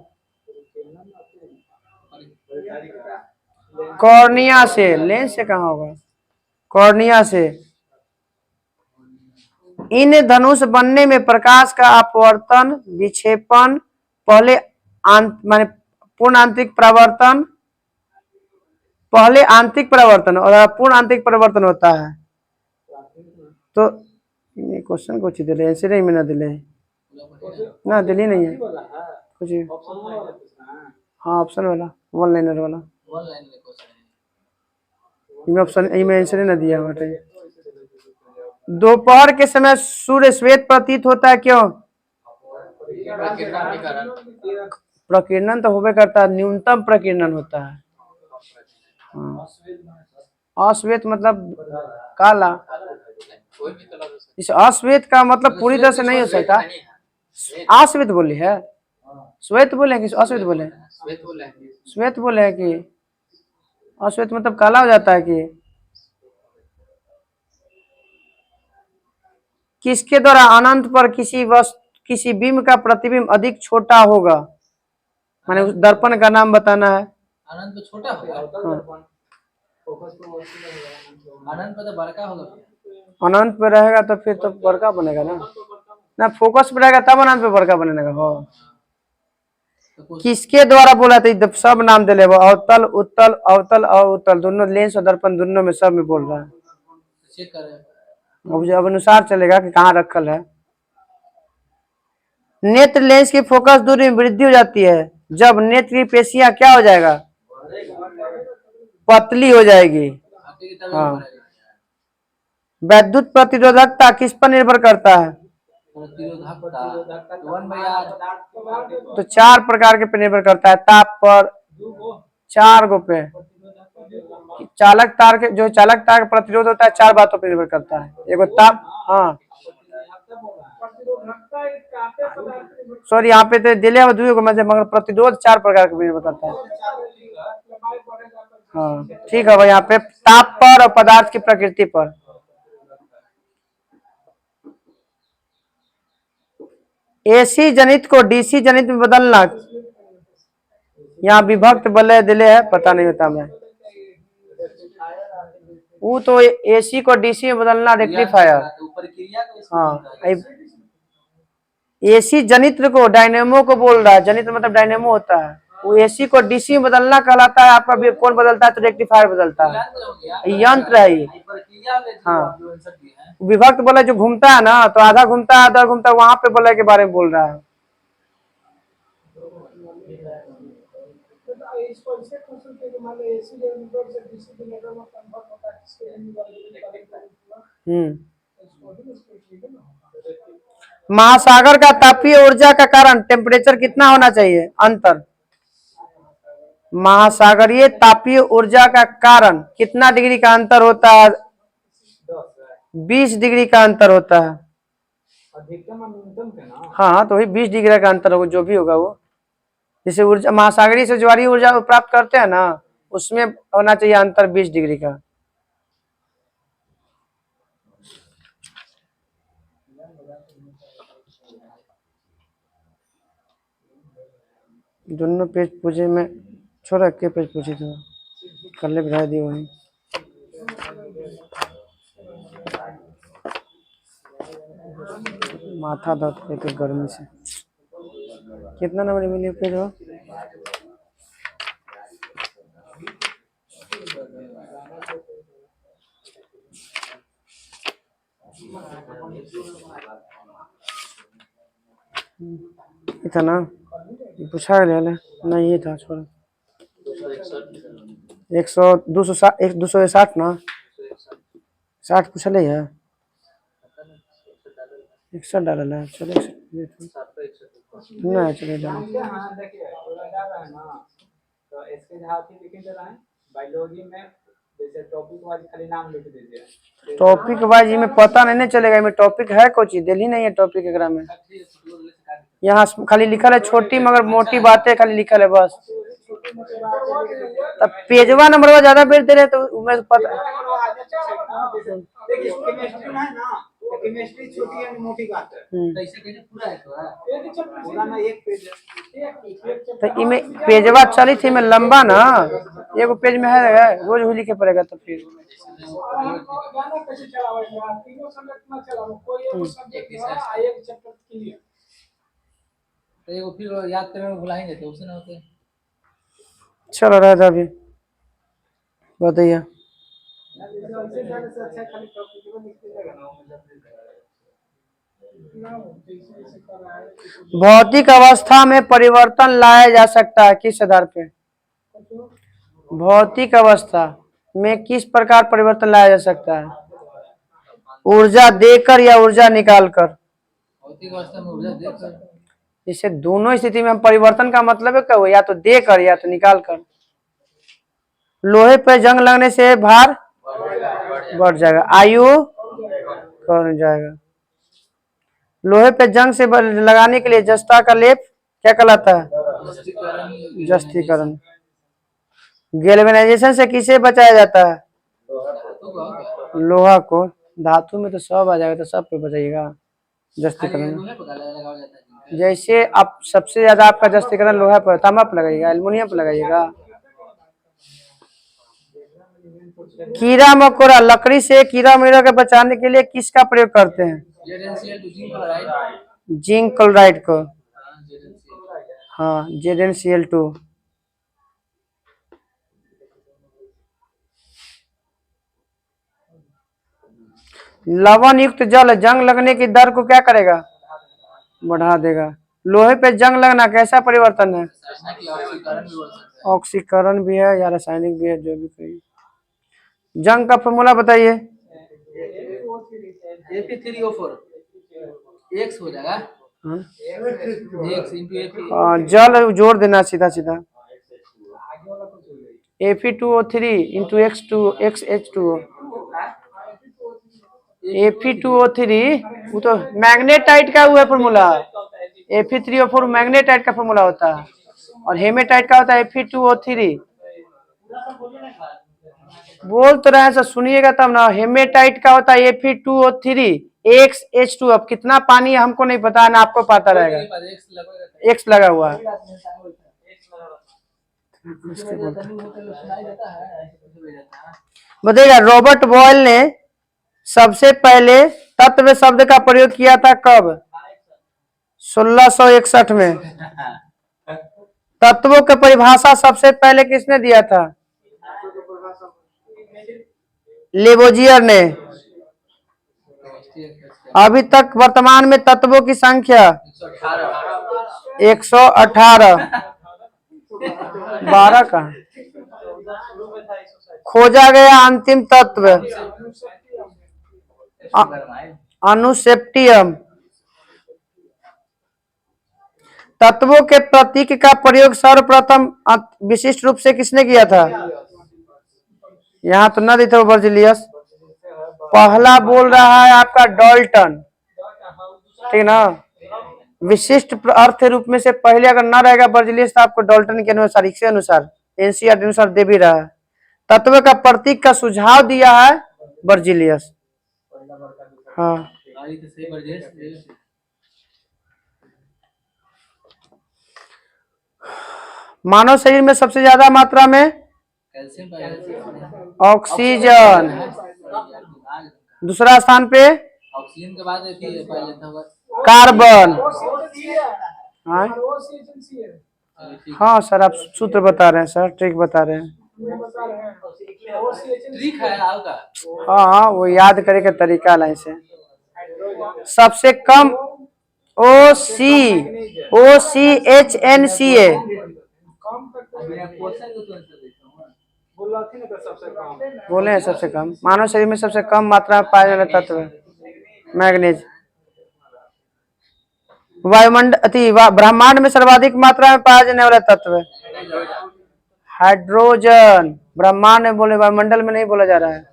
कॉर्निया से। लेंस से कहाँ होगा? कॉर्निया से। इन धनुष बनने में प्रकाश का अपवर्तन, विक्षेपण, पहले माने पूर्ण आंतरिक परावर्तन, पहले आंतरिक परावर्तन और पूर्ण आंतरिक परिवर्तन होता है। तो ये क्वेश्चन कुछ दिले ऐसे नहीं, मैंने दिले ना, दिली नहीं है कुछ। हाँ ऑप्शन वाला, वन लाइनर वाला ऑप्शन में आंसर ना दिया हटे। दोपहर के समय सूर्य श्वेत प्रतीत होता है, क्यों? प्रकीर्णन तो होबे करता है, न्यूनतम प्रकीर्णन होता है। हाँ। अश्वेत मतलब काला। इस अश्वेत का मतलब पूरी तरह से नहीं हो सकता। अश्वेत बोले है, श्वेत बोले हैं कि अश्वेत बोले हैं? श्वेत बोले हैं कि अश्वेत मतलब काला हो जाता है कि? किसके द्वारा अनंत पर किसी बिंब का प्रतिबिंब अधिक छोटा होगा? माने उस दर्पण का नाम बताना है। अनंत पे छोटा होगा। अनंत पे तो बड़का होगा। अनंत पे रहेगा तो फिर तो बड़का बनेगा ना फोकस पे रहेगा तब अनंत पे बड़का बनेगा। हो किसके द्वारा बोला था? सब नाम दे ले, अवतल, उत्तल, अवतल और उत्तल दोनों, लेंस और दर्पण दोनों में सब में बोल रहा है। चेक करें, अब अनुसार चलेगा कि कहाँ रखल है। नेत्र लेंस की फोकस दूरी में वृद्धि हो जाती है जब नेत्र की पेशियां क्या हो जाएगा? पतली हो जाएगी। हाँ। वैद्युत प्रतिरोधकता किस पर निर्भर करता है? तो 4 प्रकार के पे निर्भर करता है। ताप पर, 4 गो पे। चालक तार के, जो चालक तार का प्रतिरोध होता है 4 बातों पर निर्भर करता है। एगो ताप, हाँ सॉरी यहाँ पे तो दिले मगर प्रतिरोध 4 प्रकार के निर्भर करता है। हाँ ठीक है भाई, यहाँ पे ताप पर और पदार्थ की प्रकृति पर। एसी जनित को डीसी जनित में बदलना, यहाँ विभक्त बल्ले दिले है, पता नहीं होता मैं। वो तो एसी को डीसी में बदलना रेक्टिफायर। हाँ एसी जनित्र को डायनेमो को बोल रहा है, जनित्र मतलब डायनेमो होता है। वो एसी को डीसी में बदलना कहलाता है। आपका कौन बदलता है? तो रेक्टिफायर बदलता है, यंत्र है ये। हाँ विभक्त बोला जो घूमता है ना, तो आधा घूमता है आधा घूमता है, वहां पे बोला के बारे में बोल रहा है। महासागर का तापीय ऊर्जा का कारण टेम्परेचर कितना होना चाहिए? अंतर महासागरीय तापीय ऊर्जा का कारण कितना डिग्री का अंतर होता है? 20 डिग्री का अंतर होता है। अधिकतम और न्यूनतम के ना। हाँ, तो वही 20 डिग्री का अंतर होगा, जो भी होगा वो। जैसे ऊर्जा महासागरीय से ज्वारीय ऊर्जा प्राप्त करते हैं ना, उसमें होना चाहिए अंतर 20 डिग्री का। दोनों पेज पूछे में छोड़ा के पेज पूछे थे, कल ले बढ़ा दिए वही। माथा दर्द करते गर्मी से। कितना नंबर मिले पेज हो? इतना पूछा गया नहीं, ये था छोड़। 260 ना, 60 पूछा नहीं है, 61 डाला है। चलो नहीं, चलो डाल। हाँ देखिए, जा रहा है ना, तो इसके जहाँ लिखे जा रहा है बायोलॉजी में, जैसे टॉपिक वाइज खाली नाम लिख दीजिए। टॉपिक वाइज में पता नहीं चलेगा, में टॉपिक है कुछ दिल ही नहीं है टॉपिक एकरा में। यहाँ खाली लिखल है छोटी मगर मोटी बातें खाली लिखल है बस। तब पेजवा नंबर ज्यादा बेच दे रहे तो मैं पता। देखिए केमिस्ट्री है ना, केमिस्ट्री छोटी है मोटी बात है, तो इसे कैसे पूरा है तो पूरा ना एक पेज है, तो इमें पेजवा चली थी में लंबा ना, एगो पेज में है रोज भी लिखे पड़ेगा तो फिर तो ये फिर याद करने में भुलाएंगे तो उससे ना होते। चलो रहा अभी बताइए। भौतिक अवस्था में परिवर्तन लाया जा सकता है किस आधार पे? भौतिक अवस्था में किस प्रकार परिवर्तन लाया जा सकता है? ऊर्जा देकर या ऊर्जा निकालकर? भौतिक अवस्था में ऊर्जा देकर। इसे दोनों स्थिति में हम परिवर्तन का मतलब है क्या, या तो देकर या तो निकाल कर। लोहे पर जंग लगने से भार बढ़ जाएगा, आयु कम जाएगा। लोहे पे जंग से लगाने के लिए जस्ता का लेप क्या कहलाता है? जस्तीकरण। गैल्वेनाइजेशन से किसे बचाया जाता है? लोहा को। धातु में तो सब आ जाएगा, तो सब पे बचाइएगा जस्तीकरण। जैसे आप सबसे ज्यादा आपका जस्तीकरण लोहा पर, तांबा पर लगाइएगा, एल्युमिनियम पर लगाइएगा। कीड़ा मकोड़ा, लकड़ी से कीड़ा मकोड़ा के बचाने के लिए किसका प्रयोग करते हैं? जिंक क्लोराइड को। हाँ, ZnCl2। लवण युक्त जल जंग लगने की दर को क्या करेगा? बढ़ा देगा। लोहे पे जंग लगना कैसा परिवर्तन है? ऑक्सीकरण भी है या रासायनिक भी है, जो भी कहिए। जंग का फॉर्मूला बताइए। Fe3O4 X हो जाएगा। X into Fe। जल जोड़ देना सीधा सीधा। Fe2O3 into XH2O। Fe2O3 वो तो मैग्नेटाइट का हुआ फॉर्मूला। Fe3O4 मैग्नेटाइट का फॉर्मूला होता है, और हेमेटाइट का होता है Fe2O3। बोल तो रहे हैं सर, सुनिएगा तब ना। हेमेटाइट का होता है Fe2O3 XH2। अब कितना पानी है हमको नहीं पता है ना, आपको पता रहेगा। X लगा हुआ है। बताइएगा, रॉबर्ट बॉयल ने सबसे पहले तत्व शब्द का प्रयोग किया था कब? 1661 में। तत्वों की परिभाषा सबसे पहले किसने दिया था? लेबोजियर ने। अभी तक वर्तमान में तत्वों की संख्या 118। 12 का खोजा गया अंतिम तत्व अनुसेप्टियम। तत्वों के प्रतीक का प्रयोग सर्वप्रथम विशिष्ट रूप से किसने किया था? यहाँ तो न दिया था बर्जिलियस। पहला बोल रहा है आपका डाल्टन, ठीक ना। विशिष्ट अर्थ रूप में से पहले अगर न रहेगा बर्जिलियस तो आपको डाल्टन के अनुसार, इसके अनुसार एनसीईआरटी अनुसार दे भी रहा है। तत्व का प्रतीक का सुझाव दिया है बर्जिलियस। हाँ मानव शरीर में सबसे ज्यादा मात्रा में ऑक्सीजन, दूसरा स्थान पे ऑक्सीजन के बाद पहले था कार्बन। हाँ सर आप सूत्र बता रहे हैं सर, ट्रिक बता रहे हैं। ट्रिक है आपका। हाँ वो याद करे का तरीका लाइन से। सबसे कम OCHNCA बोले हैं सबसे कम। मानव शरीर में सबसे कम मात्रा में पाए जाने वाला तत्व है मैग्नीज। वायुमंडल ब्रह्मांड में सर्वाधिक मात्रा में पाया जाने वाला तत्व है हाइड्रोजन। ब्रह्मांड में बोले, वायुमंडल में नहीं बोला जा रहा है।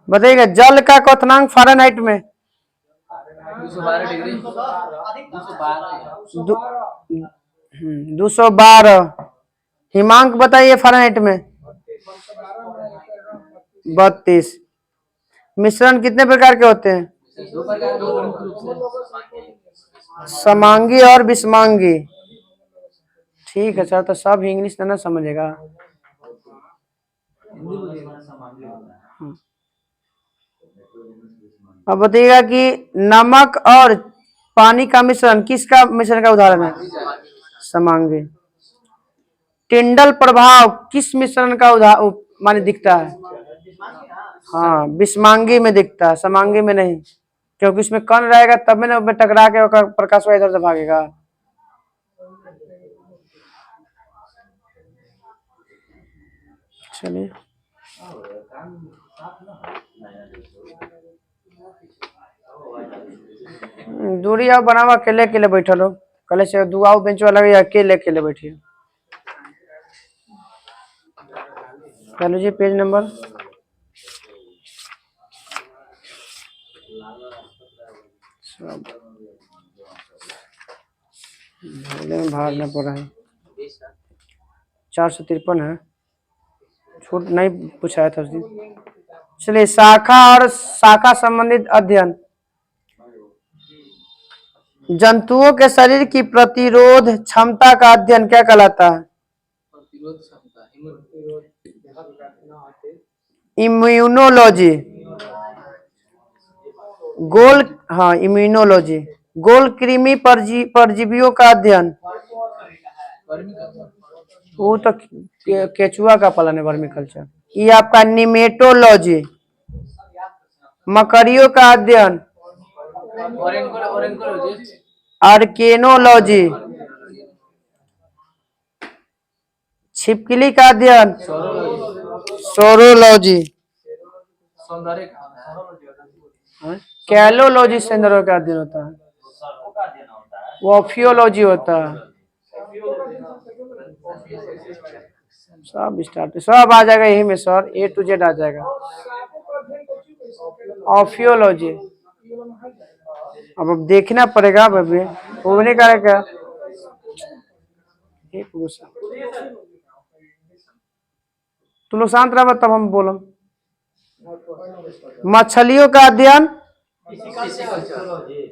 बताइएगा जल का क्वथनांक फ़ारेनहाइट में 212 डिग्री 212। हिमांक बताइए फ़ारेनहाइट में 32। मिश्रण कितने प्रकार के होते हैं? दो प्रकार के प्रमुख रूप से समांगी और विषमांगी। ठीक है सर, तो सब इंग्लिश ना समझेगा। अब बताइएगा कि नमक और पानी का मिश्रण किसका मिश्रण का उदाहरण है? समांगी। टिंडल प्रभाव किस मिश्रण का माने दिखता है? हाँ विषमांगी में दिखता है, समांगी में नहीं, क्योंकि उसमें कण रहेगा तब में ना उसमें टकरा के प्रकाश इधर से भागेगा। चलिए दूरी आओ बनाओ, अकेले अकेले बैठल हो। कल से दुआओ बेंच वाला अकेले अकेले बैठिए। चलो जी पेज नंबर भागना पड़ा है 453 है, छूट नहीं पूछाया था उस दिन। चलिए शाखा और शाखा संबंधित अध्ययन। जंतुओं के शरीर की प्रतिरोध क्षमता का अध्ययन क्या कहलाता है? प्रतिरोध क्षमता इम्यूनोलॉजी। गोल हाँ इम्यूनोलॉजी। गोल कृमि परजीवियों का अध्ययन। वो तो केचुआ का पालन है, वर्मी कल्चर। ये आपका निमेटोलॉजी। मकड़ियों का अध्ययन आर्केनोलॉजी। छिपकली का अध्ययन सोरोलॉजी। कैलोलॉजी सौंदर्य का अध्ययन होता है। वॉफियोलॉजी होता है। सब स्टार्ट सब आ जाएगा यही में सर, A to Z आ जाएगा। ऑफियोलॉजी अब देखना पड़ेगा भाभी, वो नहीं करेगा। तुम लोग शांत रहो तब हम बोलम। मछलियों का अध्ययन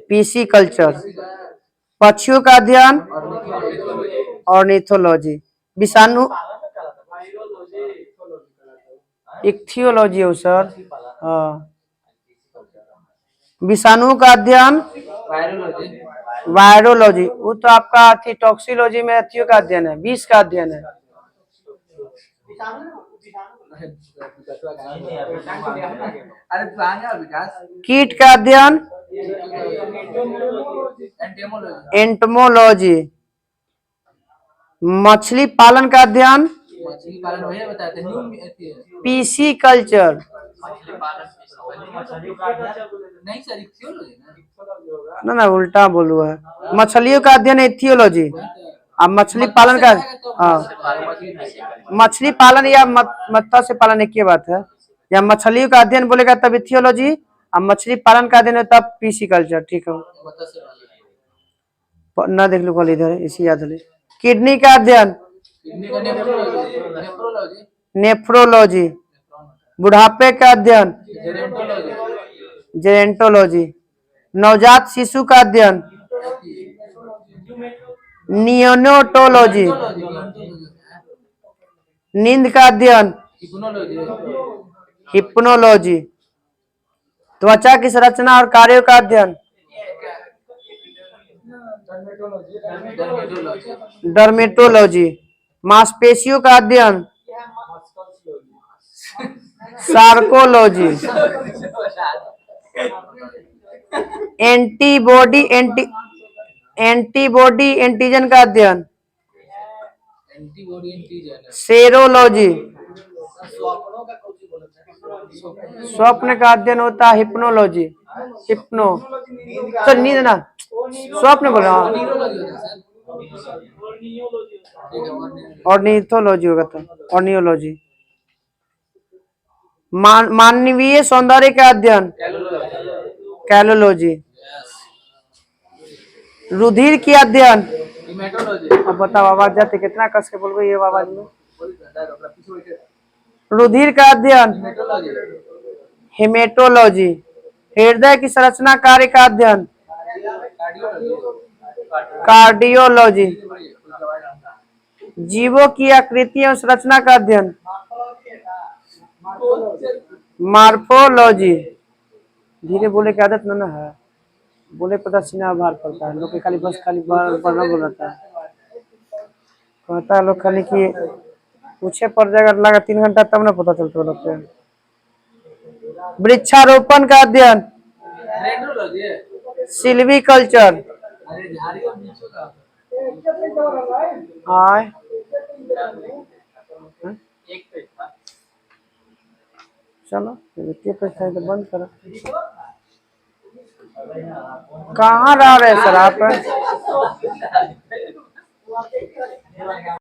पीसी कल्चर। पक्षियों का अध्ययन ऑर्निथोलॉजी। विषाणु इक्थियोलॉजी हो सर। हाँ विषाणुओं का अध्ययन वायरोलॉजी। वो तो आपका टॉक्सिलॉजी में अथियों का अध्ययन है, विष का अध्ययन है। अरे तू आ गया विकास। कीट का अध्ययन एंटेमोलॉजी। एंटमोलॉजी। मछली पालन का अध्ययन मछली पालन वही बताते हैं पीसी कल्चर। नहीं सर इक्तियोलॉजी ना ना। ना उल्टा बोलू है। मछलियों का अध्ययन एथियोलॉजी। अब मछली पालन का हाँ मछली पालन या मत्स्य पालन एक ही बात है। या मछलियों का अध्ययन बोलेगा तब इथियोलॉजी। अब मछली पालन का अध्ययन तब पीसी कल्चर। ठीक है ना देख लो कल इधर इसी याद ले। किडनी का अध्ययन नेफ्रोलॉजी। बुढ़ापे का अध्ययन जेरेंटोलॉजी। नवजात शिशु का अध्ययन नियोनेटोलॉजी। नींद का अध्ययन हिप्नोलॉजी। त्वचा की संरचना और कार्यों का अध्ययन डर्मेटोलॉजी। मांसपेशियों का अध्ययन सार्कोलॉजी। एंटीबॉडी एंटीजन का अध्ययन सेरोलॉजी। स्वप्न का अध्ययन होता है हिप्नोलॉजी। हिप्नो तो नींद ना स्वप्न बोल रहा ऑर्निथोलॉजी होगा तो ऑर्नियोलॉजी। मानवीय सौंदर्य का अध्ययन कैलोलॉजी। रुधिर की अध्ययन अब बताओ आवाज जाते कितना कस के बोल ये आवाज में। रुधिर का अध्ययन हेमेटोलॉजी। हृदय की संरचना कार्य का अध्ययन कार्डियोलॉजी। जीवों की आकृति और संरचना का अध्ययन मार्फोलॉजी। धीरे बोले की आदत ना है बोले पता सीना बाहर पड़ता है। लोग के खाली बस खाली पढ़ना बोल रहता है कहता है लोग खाली कि पूछे पड़ जाएगा लगा 3 घंटा तब ना पता चलता लोग के। वृक्षारोपण का अध्ययन सिल्वी कल्चर। आय चलो वित्तीय परीक्षा तो बंद करो। कहाँ रह रहे सर आप।